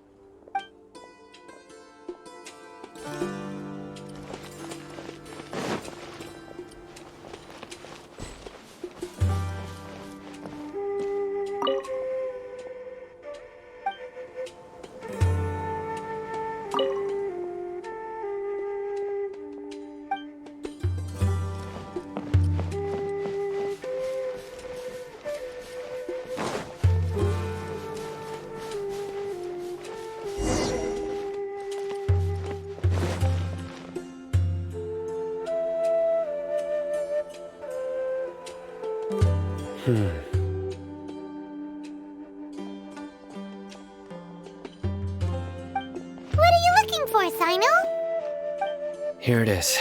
What are you looking for, Cyno? Here it is.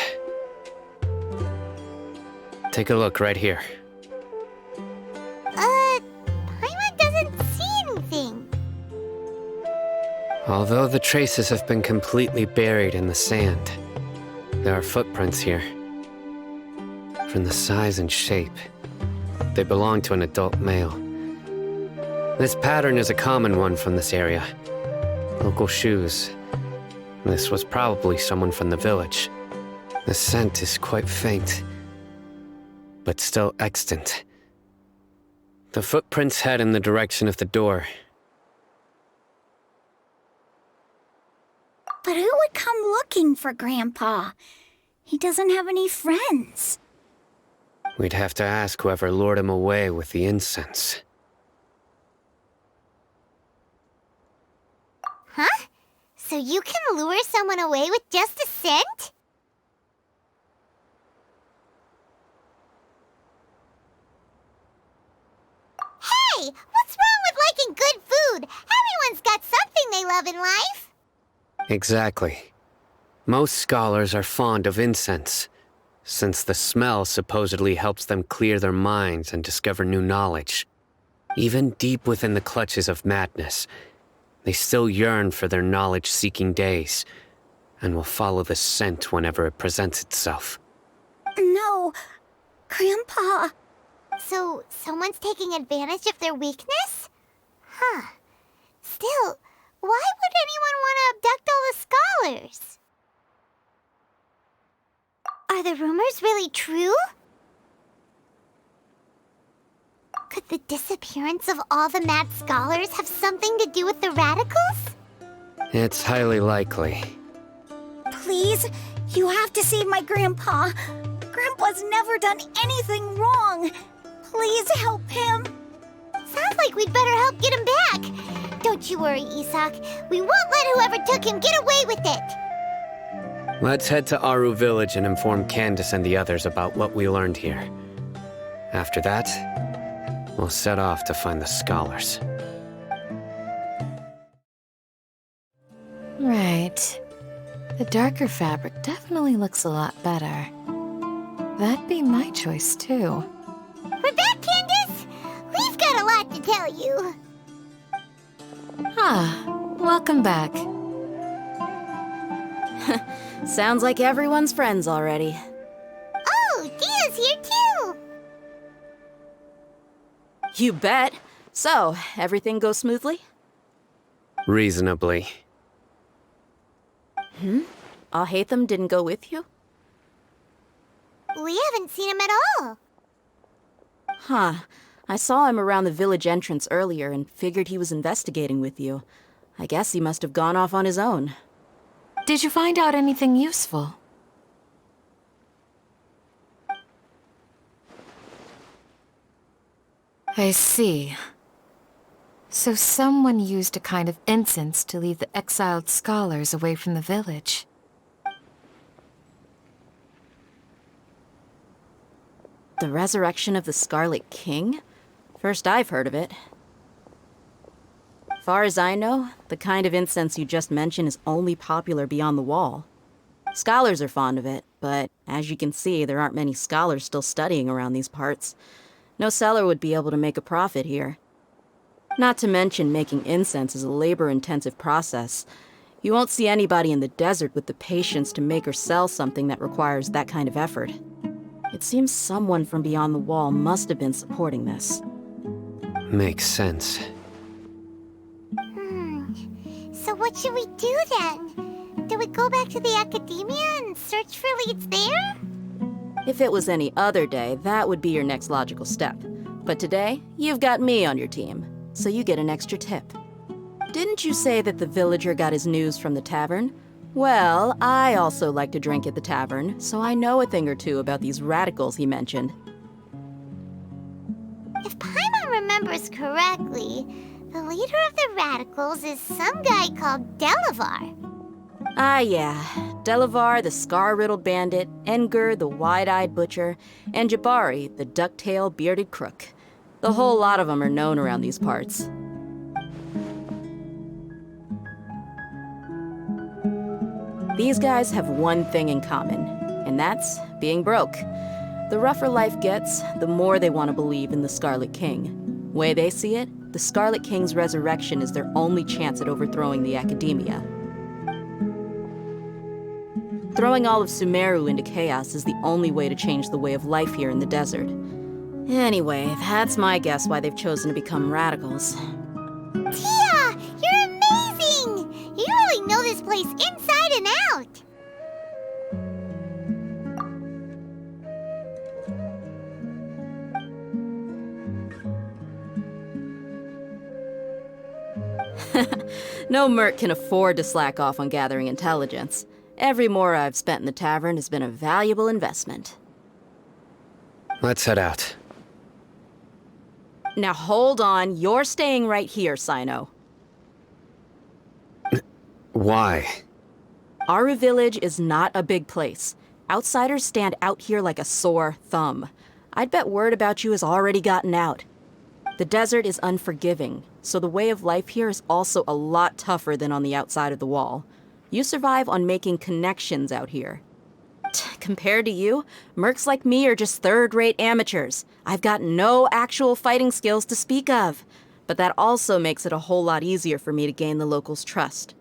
Take a look right here. Paimon doesn't see anything. Although the traces have been completely buried in the sand, there are footprints here. From the size and shape, they belong to an adult male. This pattern is a common one from this area. Local shoes. This was probably someone from the village. The scent is quite faint, but still extant. The footprints head in the direction of the door. But who would come looking for Grandpa? He doesn't have any friends. We'd have to ask whoever lured him away with the incense. Huh? So you can lure someone away with just a scent? Hey! What's wrong with liking good food? Everyone's got something they love in life. Exactly. Most scholars are fond of incense, since the smell supposedly helps them clear their minds and discover new knowledge. Even deep within the clutches of madness, they still yearn for their knowledge-seeking days, and will follow the scent whenever it presents itself. No, Grandpa. So, someone's taking advantage of their weakness? Huh. Still, why would anyone want to abduct all the scholars? Are the rumors really true? Could the disappearance of all the mad scholars have something to do with the radicals? It's highly likely. Please, you have to save my Grandpa. Grandpa's never done anything wrong. Please help him. Sounds like we'd better help get him back. Don't you worry, Isak. We won't let whoever took him get away with it. Let's head to Aru Village and inform Candace and the others about what we learned here. After that, we'll set off to find the scholars. Right. The darker fabric definitely looks a lot better. That'd be my choice, too. We're back, Candace! We've got a lot to tell you. Welcome back. Sounds like everyone's friends already. Oh, Dia's here too! You bet. So, everything goes smoothly? Reasonably. Alhaitham didn't go with you? We haven't seen him at all. Huh. I saw him around the village entrance earlier and figured he was investigating with you. I guess he must have gone off on his own. Did you find out anything useful? I see. So someone used a kind of incense to lead the exiled scholars away from the village. The resurrection of the Scarlet King? First I've heard of it. Far as I know, the kind of incense you just mentioned is only popular beyond the wall. Scholars are fond of it, but as you can see, there aren't many scholars still studying around these parts. No seller would be able to make a profit here. Not to mention making incense is a labor-intensive process. You won't see anybody in the desert with the patience to make or sell something that requires that kind of effort. It seems someone from beyond the wall must have been supporting this. Makes sense. So what should we do then? Do we go back to the academia and search for leads there? If it was any other day, that would be your next logical step. But today, you've got me on your team, so you get an extra tip. Didn't you say that the villager got his news from the tavern? Well, I also like to drink at the tavern, so I know a thing or two about these radicals he mentioned. If Paimon remembers correctly, the leader of the radicals is some guy called Delavar. Ah, yeah. Delavar, the scar-riddled bandit, Engur, the wide-eyed butcher, and Jabari, the duck-tailed bearded crook. The whole lot of them are known around these parts. These guys have one thing in common, and that's being broke. The rougher life gets, the more they want to believe in the Scarlet King. Way they see it, the Scarlet King's resurrection is their only chance at overthrowing the academia. Throwing all of Sumeru into chaos is the only way to change the way of life here in the desert. Anyway, that's my guess why they've chosen to become radicals. Tia! You're amazing! You really know this place inside and out! No merc can afford to slack off on gathering intelligence. Every mora I've spent in the tavern has been a valuable investment. Let's head out. Now hold on, you're staying right here, Cyno. Why? Aru Village is not a big place. Outsiders stand out here like a sore thumb. I'd bet word about you has already gotten out. The desert is unforgiving, so the way of life here is also a lot tougher than on the outside of the wall. You survive on making connections out here. Compared to you, mercs like me are just third-rate amateurs. I've got no actual fighting skills to speak of. But that also makes it a whole lot easier for me to gain the locals' trust.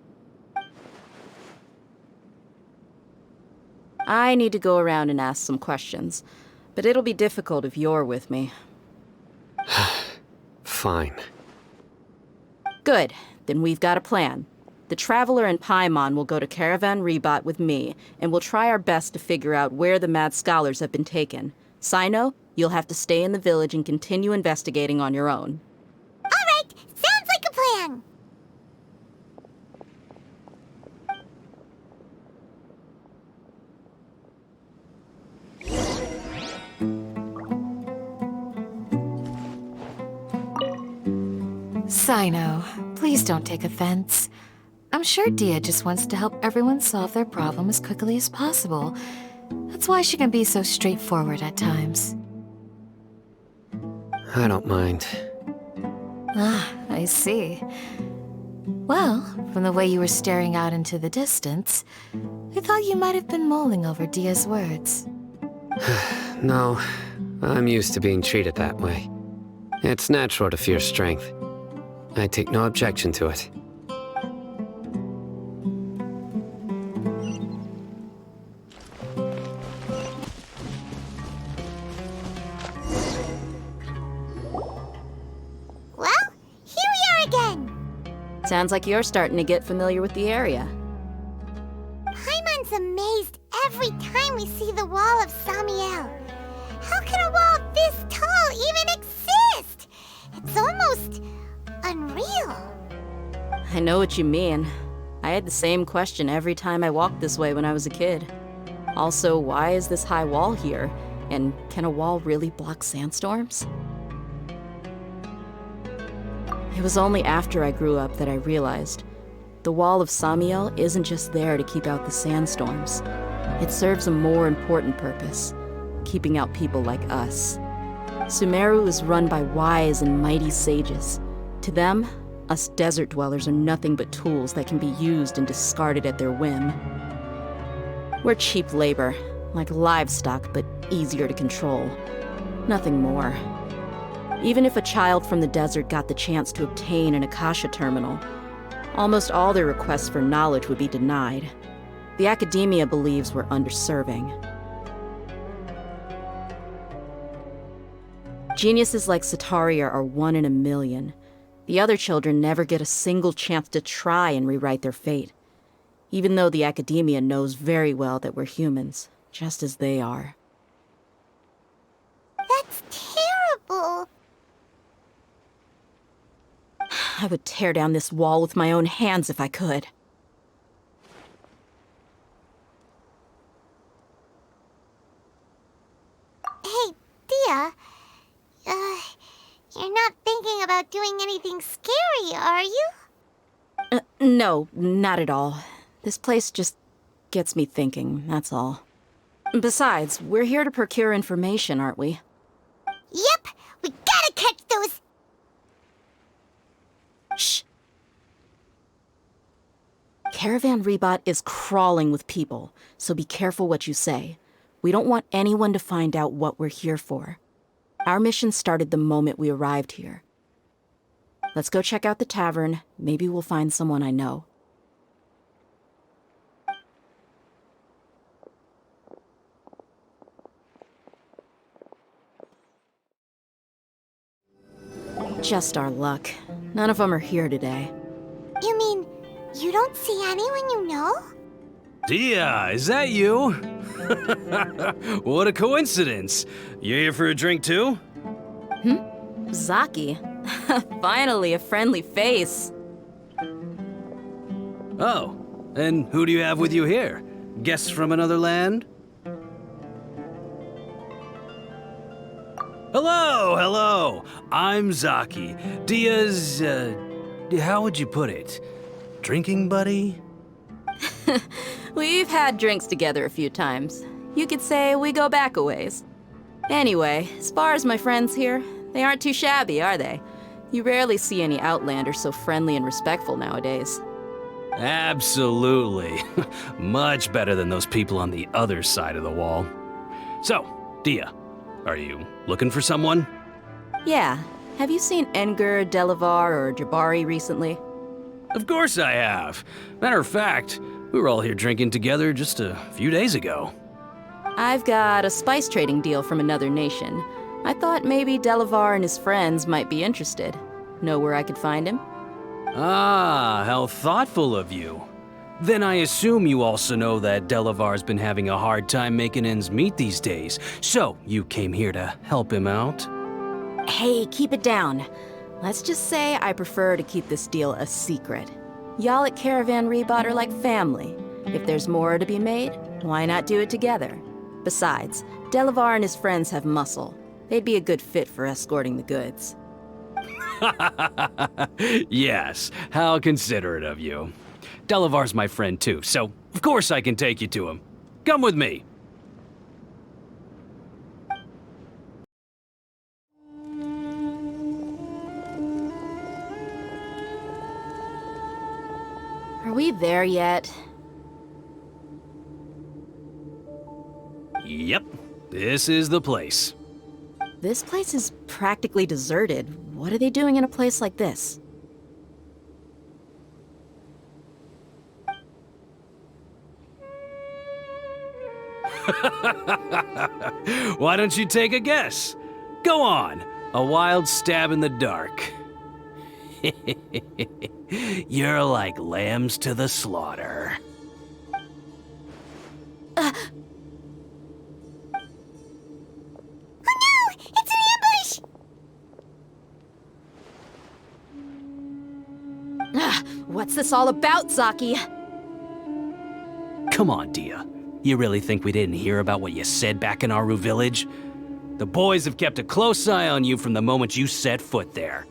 I need to go around and ask some questions, but it'll be difficult if you're with me. Fine. Good, then we've got a plan. The Traveler and Paimon will go to Caravan Rebot with me, and we'll try our best to figure out where the mad scholars have been taken. Cyno, you'll have to stay in the village and continue investigating on your own. All right, sounds like a plan. Cyno, please don't take offense. I'm sure Dia just wants to help everyone solve their problem as quickly as possible. That's why she can be so straightforward at times. I don't mind. Ah, I see. Well, from the way you were staring out into the distance, I thought you might have been mulling over Dia's words. No, I'm used to being treated that way. It's natural to fear strength. I take no objection to it. Sounds like you're starting to get familiar with the area. Paimon's amazed every time we see the wall of Samiel. How can a wall this tall even exist? It's almost unreal. I know what you mean. I had the same question every time I walked this way when I was a kid. Also, why is this high wall here? And can a wall really block sandstorms? It was only after I grew up that I realized the wall of Samiel isn't just there to keep out the sandstorms. It serves a more important purpose, keeping out people like us. Sumeru is run by wise and mighty sages. To them, us desert dwellers are nothing but tools that can be used and discarded at their whim. We're cheap labor, like livestock, but easier to control. Nothing more. Even if a child from the desert got the chance to obtain an Akasha terminal, almost all their requests for knowledge would be denied. The academia believes we're underserving. Geniuses like Sataria are 1 in a million. The other children never get a single chance to try and rewrite their fate, even though the academia knows very well that we're humans, just as they are. That's terrible. I would tear down this wall with my own hands if I could. Hey, Dia. You're not thinking about doing anything scary, are you? No, not at all. This place just gets me thinking, that's all. Besides, we're here to procure information, aren't we? Yep, we gotta catch those... Shh. Caravan Rebot is crawling with people, so be careful what you say. We don't want anyone to find out what we're here for. Our mission started the moment we arrived here. Let's go check out the tavern. Maybe we'll find someone I know. Just our luck. None of them are here today. You mean, you don't see anyone you know? Dia, is that you? What a coincidence. You here for a drink too? Zaki. Finally, a friendly face. Oh, and who do you have with you here? Guests from another land? Hello, hello. I'm Zaki. Dia's, how would you put it? Drinking buddy? We've had drinks together a few times. You could say we go back a ways. Anyway, as far as my friends here, they aren't too shabby, are they? You rarely see any Outlanders so friendly and respectful nowadays. Absolutely. Much better than those people on the other side of the wall. So, Dia, are you looking for someone? Yeah. Have you seen Enger, Delavar, or Jabari recently? Of course I have. Matter of fact, we were all here drinking together just a few days ago. I've got a spice trading deal from another nation. I thought maybe Delavar and his friends might be interested. Know where I could find him? Ah, how thoughtful of you. Then I assume you also know that Delavar's been having a hard time making ends meet these days, so you came here to help him out? Hey, keep it down. Let's just say I prefer to keep this deal a secret. Y'all at Caravan Rebot are like family. If there's more to be made, why not do it together? Besides, Delavar and his friends have muscle. They'd be a good fit for escorting the goods. Yes, how considerate of you. Delavar's my friend too, so of course I can take you to him. Come with me. Are we there yet? Yep, this is the place. This place is practically deserted. What are they doing in a place like this? Why don't you take a guess? Go on, a wild stab in the dark. You're like lambs to the slaughter. Oh no! It's an ambush! What's this all about, Zaki? Come on, Dia. You really think we didn't hear about what you said back in Aru village? The boys have kept a close eye on you from the moment you set foot there.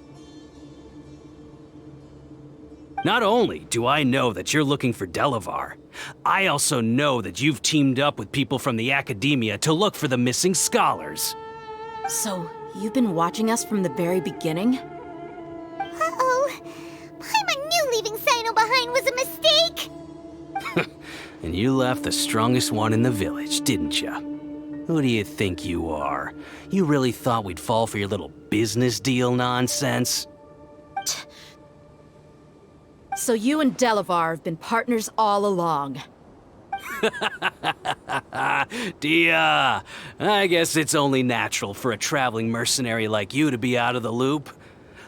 Not only do I know that you're looking for Delavar, I also know that you've teamed up with people from the Academia to look for the missing scholars. So, you've been watching us from the very beginning? Uh-oh. Paimon knew leaving Cyno behind was a mistake! And you left the strongest one in the village, didn't ya? Who do you think you are? You really thought we'd fall for your little business deal nonsense? So you and Delavar have been partners all along. Dia, I guess it's only natural for a traveling mercenary like you to be out of the loop.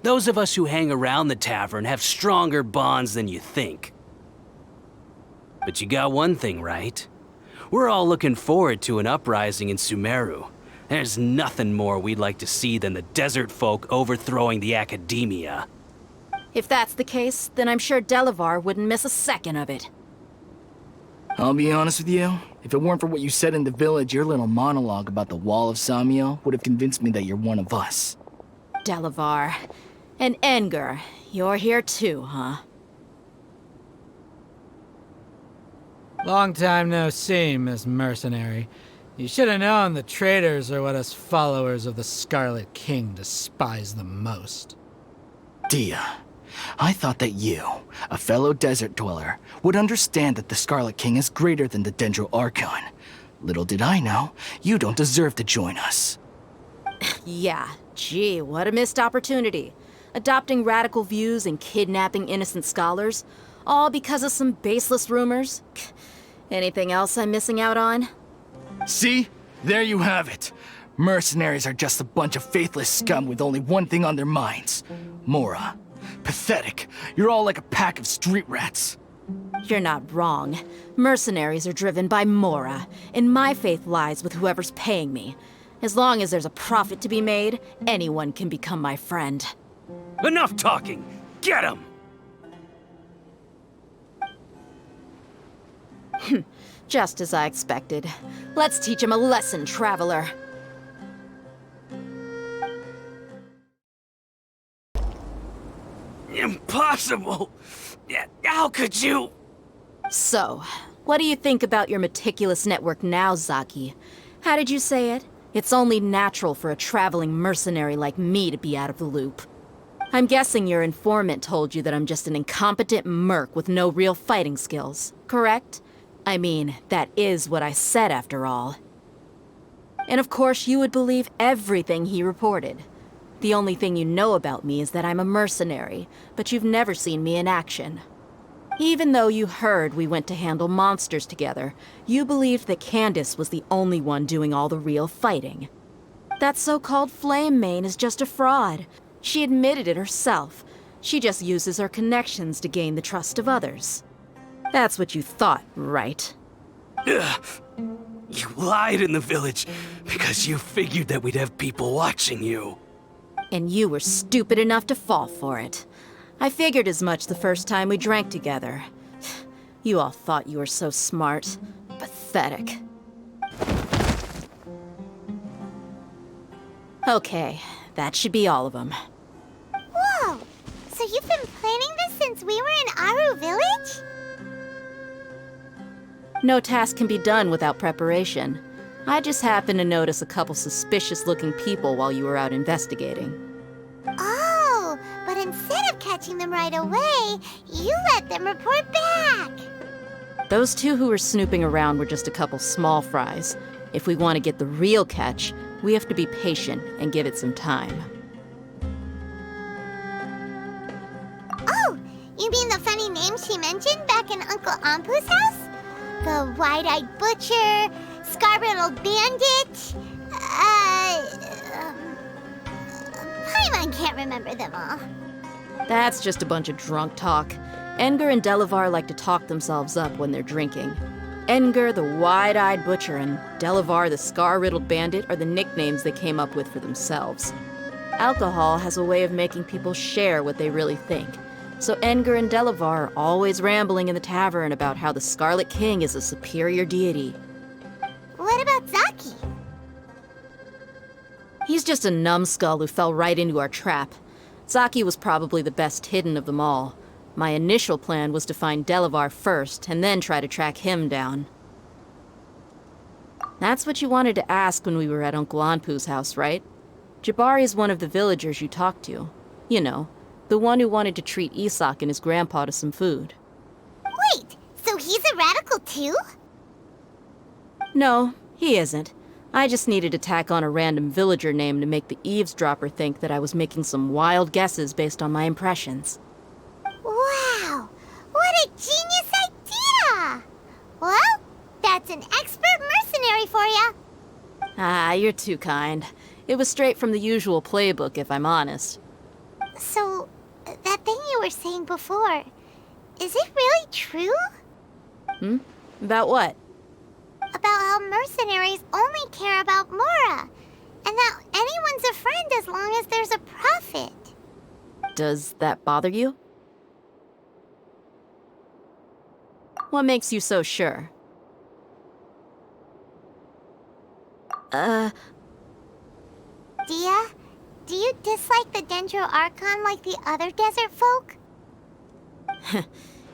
Those of us who hang around the tavern have stronger bonds than you think. But you got one thing right. We're all looking forward to an uprising in Sumeru. There's nothing more we'd like to see than the desert folk overthrowing the Academia. If that's the case, then I'm sure Delavar wouldn't miss a second of it. I'll be honest with you. If it weren't for what you said in the village, your little monologue about the Wall of Samiel would have convinced me that you're one of us. Delavar. And Enger, you're here too, huh? Long time no see, Miss Mercenary. You should have known the traitors are what us followers of the Scarlet King despise the most. Dia, I thought that you, a fellow desert dweller, would understand that the Scarlet King is greater than the Dendro Archon. Little did I know, you don't deserve to join us. Yeah, gee, what a missed opportunity. Adopting radical views and kidnapping innocent scholars, all because of some baseless rumors. Anything else I'm missing out on? See? There you have it. Mercenaries are just a bunch of faithless scum with only one thing on their minds. Mora. Pathetic. You're all like a pack of street rats. You're not wrong. Mercenaries are driven by Mora, and my faith lies with whoever's paying me. As long as there's a profit to be made, anyone can become my friend. Enough talking! Get him! Just as I expected. Let's teach him a lesson, traveler. Impossible! How could you? So, what do you think about your meticulous network now, Zaki? How did you say it? It's only natural for a traveling mercenary like me to be out of the loop. I'm guessing your informant told you that I'm just an incompetent merc with no real fighting skills, correct? I mean, that is what I said after all. And of course you would believe everything he reported. The only thing you know about me is that I'm a mercenary, but you've never seen me in action. Even though you heard we went to handle monsters together, you believed that Candace was the only one doing all the real fighting. That so-called Flame Mane is just a fraud. She admitted it herself. She just uses her connections to gain the trust of others. That's what you thought, right? Ugh. You lied in the village because you figured that we'd have people watching you. And you were stupid enough to fall for it. I figured as much the first time we drank together. You all thought you were so smart. Pathetic. Okay, that should be all of them. Whoa! So you've been planning this since we were in Aru village? No task can be done without preparation. I just happened to notice a couple suspicious-looking people while you were out investigating. Oh, but instead of catching them right away, you let them report back. Those two who were snooping around were just a couple small fries. If we want to get the real catch, we have to be patient and give it some time. Oh, you mean the funny name she mentioned back in Uncle Ampu's house? The wide-eyed butcher, scar-riddled bandit, Paimon can't remember them all. That's just a bunch of drunk talk. Edgar and Delavar like to talk themselves up when they're drinking. Edgar, the wide-eyed butcher, and Delavar, the scar-riddled bandit, are the nicknames they came up with for themselves. Alcohol has a way of making people share what they really think. So Edgar and Delavar are always rambling in the tavern about how the Scarlet King is a superior deity. What about Zaki? He's just a numbskull who fell right into our trap. Zaki was probably the best hidden of them all. My initial plan was to find Delavar first, and then try to track him down. That's what you wanted to ask when we were at Uncle Anpu's house, right? Jabari is one of the villagers you talked to. You know, the one who wanted to treat Isak and his grandpa to some food. Wait, so he's a radical too? No, he isn't. I just needed to tack on a random villager name to make the eavesdropper think that I was making some wild guesses based on my impressions. Wow, what a genius idea! Well, that's an expert mercenary for you. Ah, you're too kind. It was straight from the usual playbook, if I'm honest. So, that thing you were saying before, is it really true? About what? About how mercenaries only care about Mora, and that anyone's a friend as long as there's a profit. Does that bother you? What makes you so sure? Dia, do you dislike the Dendro Archon like the other desert folk?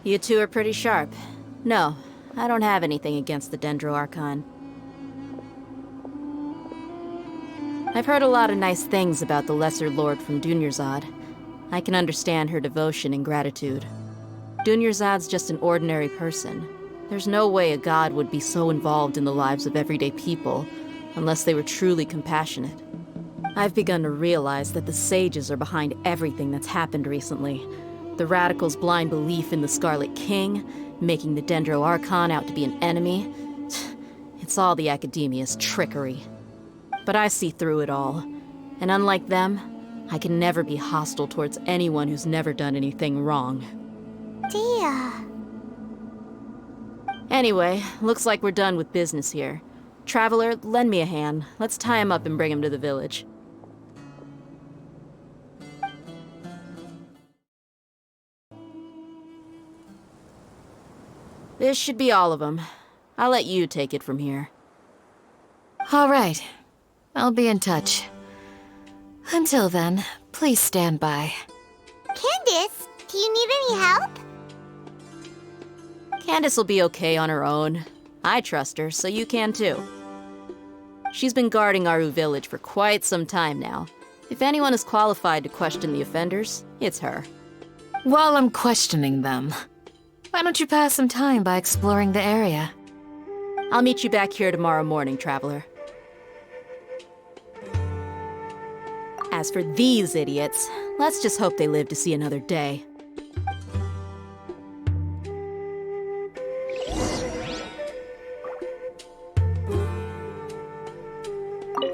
You two are pretty sharp. No, I don't have anything against the Dendro Archon. I've heard a lot of nice things about the Lesser Lord from Dunyarzad. I can understand her devotion and gratitude. Dunyarzad's just an ordinary person. There's no way a god would be so involved in the lives of everyday people, unless they were truly compassionate. I've begun to realize that the sages are behind everything that's happened recently. The radicals' blind belief in the Scarlet King, making the Dendro Archon out to be an enemy. It's all the academia's trickery. But I see through it all. And unlike them, I can never be hostile towards anyone who's never done anything wrong. Dia. Anyway, looks like we're done with business here. Traveler, lend me a hand. Let's tie him up and bring him to the village. This should be all of them. I'll let you take it from here. All right. I'll be in touch. Until then, please stand by. Candace, do you need any help? Candace will be okay on her own. I trust her, so you can too. She's been guarding Aru village for quite some time now. If anyone is qualified to question the offenders, it's her. While I'm questioning them, why don't you pass some time by exploring the area? I'll meet you back here tomorrow morning, Traveler. As for these idiots, let's just hope they live to see another day.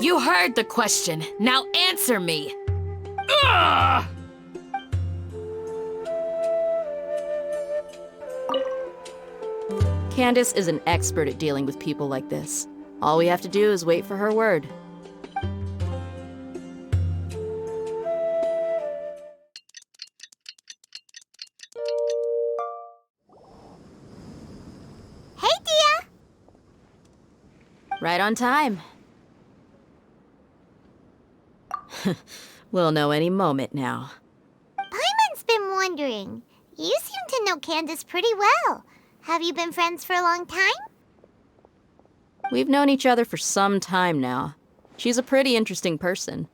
You heard the question. Now answer me. Ugh! Candace is an expert at dealing with people like this. All we have to do is wait for her word. Hey, Dia! Right on time. We'll know any moment now. Paimon's been wondering. You seem to know Candace pretty well. Have you been friends for a long time? We've known each other for some time now. She's a pretty interesting person.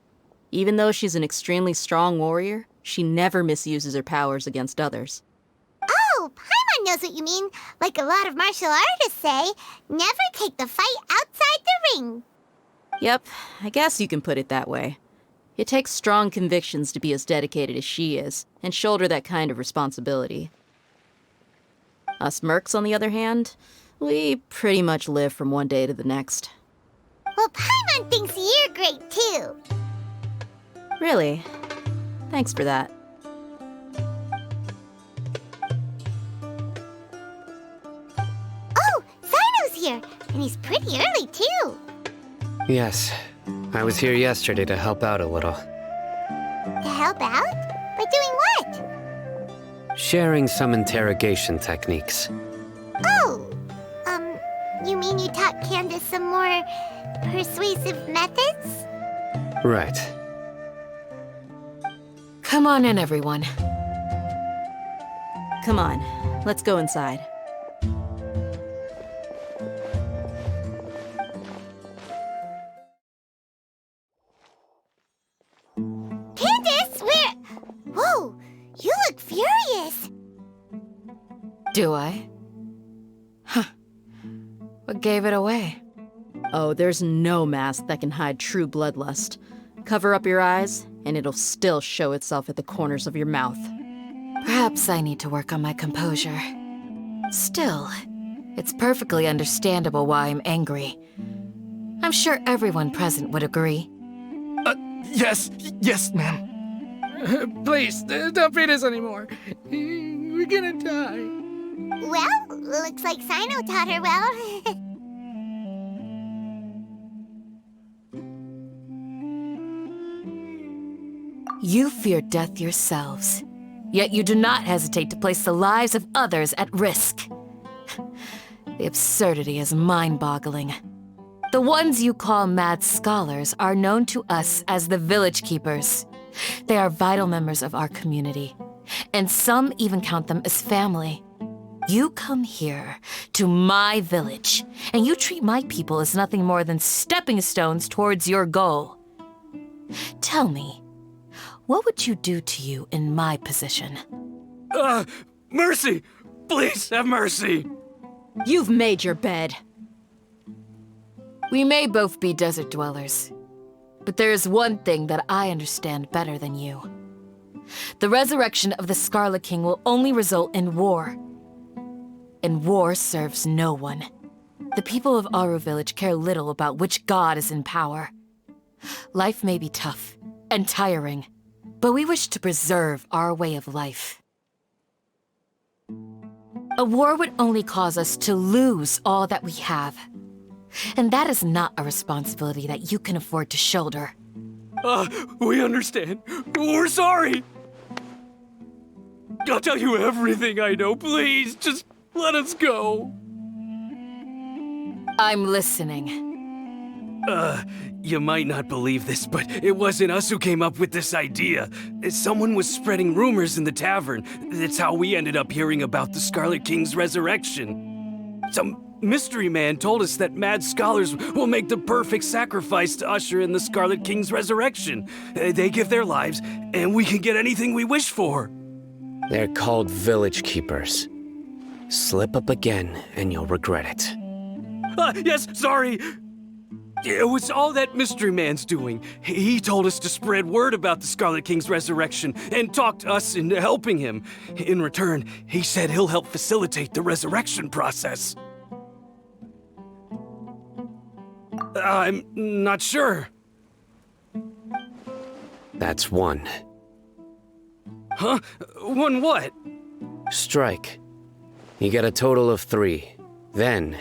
Even though she's an extremely strong warrior, she never misuses her powers against others. Oh, Paimon knows what you mean. Like a lot of martial artists say, never take the fight outside the ring. Yep, I guess you can put it that way. It takes strong convictions to be as dedicated as she is, and shoulder that kind of responsibility. Us mercs, on the other hand, we pretty much live from one day to the next. Well, Paimon thinks you're great too. Really? Thanks for that. And he's pretty early, too. Yes, I was here yesterday to help out a little. To help out? By doing what? Sharing some interrogation techniques. Oh! You mean you taught Candace some more persuasive methods? Right. Come on in, everyone. Come on, let's go inside. Candace, where... Whoa, you look furious. Do I? Huh. What gave it away? Oh, there's no mask that can hide true bloodlust. Cover up your eyes, and it'll still show itself at the corners of your mouth. Perhaps I need to work on my composure. Still, it's perfectly understandable why I'm angry. I'm sure everyone present would agree. Yes, ma'am. Please, don't feed us anymore. We're gonna die. Well, looks like Cyno taught her well. You fear death yourselves, yet you do not hesitate to place the lives of others at risk. The absurdity is mind-boggling. The ones you call mad scholars are known to us as the Village Keepers. They are vital members of our community, and some even count them as family. You come here, to my village, and you treat my people as nothing more than stepping stones towards your goal. Tell me, what would you do to you in my position? Mercy! Please have mercy! You've made your bed. We may both be desert dwellers, but there is one thing that I understand better than you. The resurrection of the Scarlet King will only result in war. And war serves no one. The people of Aru Village care little about which god is in power. Life may be tough and tiring, but we wish to preserve our way of life. A war would only cause us to lose all that we have. And that is not a responsibility that you can afford to shoulder. We understand. We're sorry! I'll tell you everything I know, please. Just let us go. I'm listening. You might not believe this, but it wasn't us who came up with this idea. Someone was spreading rumors in the tavern. That's how we ended up hearing about the Scarlet King's resurrection. Some mystery man told us that mad scholars will make the perfect sacrifice to usher in the Scarlet King's resurrection. They give their lives, and we can get anything we wish for. They're called Village Keepers. Slip up again, and you'll regret it. Yes, sorry. It was all that mystery man's doing. He told us to spread word about the Scarlet King's resurrection and talked us into helping him. In return, he said he'll help facilitate the resurrection process. I'm not sure. That's one. Huh? One what? Strike. You get a total of 3. Then,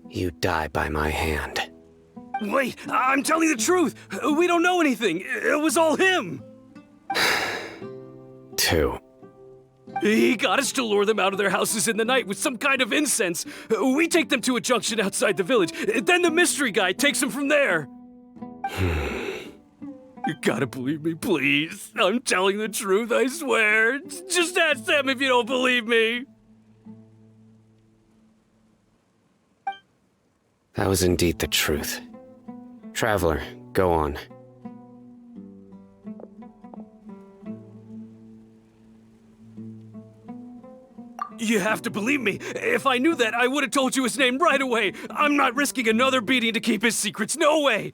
you die by my hand. Wait, I'm telling the truth. We don't know anything. It was all him. 2. He got us to lure them out of their houses in the night with some kind of incense. We take them to a junction outside the village. Then the mystery guy takes them from there. You gotta believe me, please. I'm telling the truth, I swear. Just ask them if you don't believe me. That was indeed the truth. Traveler, go on. You have to believe me. If I knew that, I would have told you his name right away. I'm not risking another beating to keep his secrets. No way.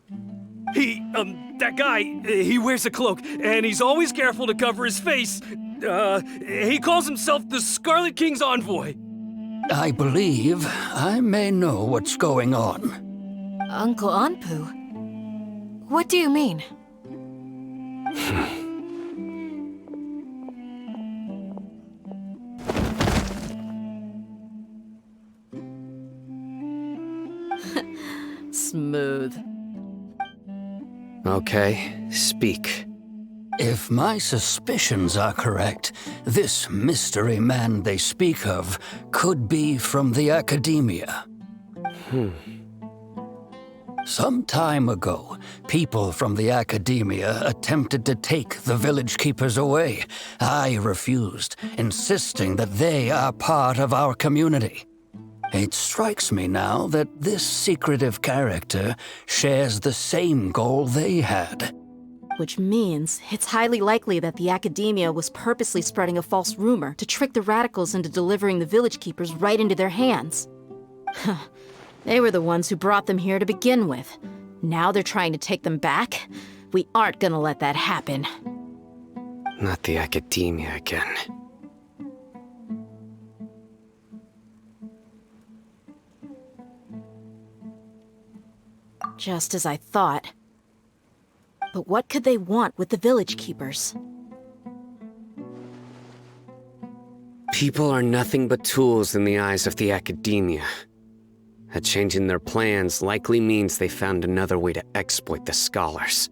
That guy, he wears a cloak, and he's always careful to cover his face. He calls himself the Scarlet King's envoy. I believe I may know what's going on. Uncle Anpu? What do you mean? Smooth. Okay, speak. If my suspicions are correct, this mystery man they speak of could be from the academia. Some time ago, people from the academia attempted to take the village keepers away. I refused, insisting that they are part of our community. It strikes me now that this secretive character shares the same goal they had. Which means it's highly likely that the academia was purposely spreading a false rumor to trick the radicals into delivering the village keepers right into their hands. They were the ones who brought them here to begin with. Now they're trying to take them back? We aren't gonna let that happen. Not the academia again. Just as I thought. But what could they want with the village keepers? People are nothing but tools in the eyes of the academia. A change in their plans likely means they found another way to exploit the scholars.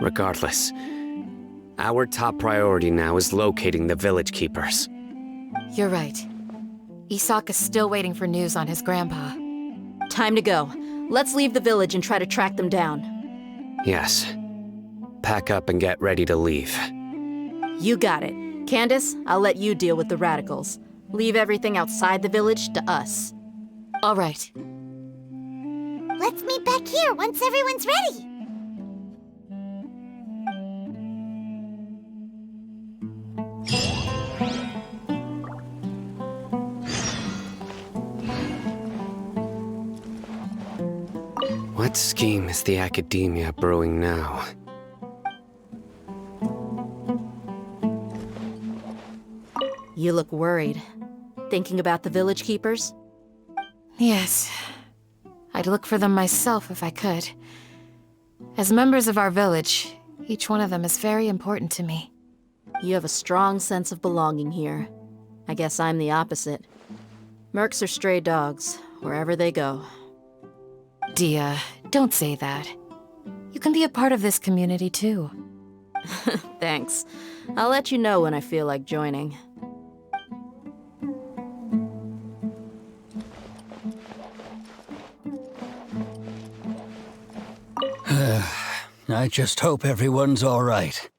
Regardless, our top priority now is locating the village keepers. You're right. Isak is still waiting for news on his grandpa. Time to go. Let's leave the village and try to track them down. Yes. Pack up and get ready to leave. You got it. Candace, I'll let you deal with the radicals. Leave everything outside the village to us. All right. Let's meet back here once everyone's ready. What scheme is the academia brewing now? You look worried. Thinking about the village keepers? Yes. I'd look for them myself if I could. As members of our village, each one of them is very important to me. You have a strong sense of belonging here. I guess I'm the opposite. Mercs are stray dogs, wherever they go. Dia, don't say that. You can be a part of this community too. Thanks. I'll let you know when I feel like joining. I just hope everyone's all right.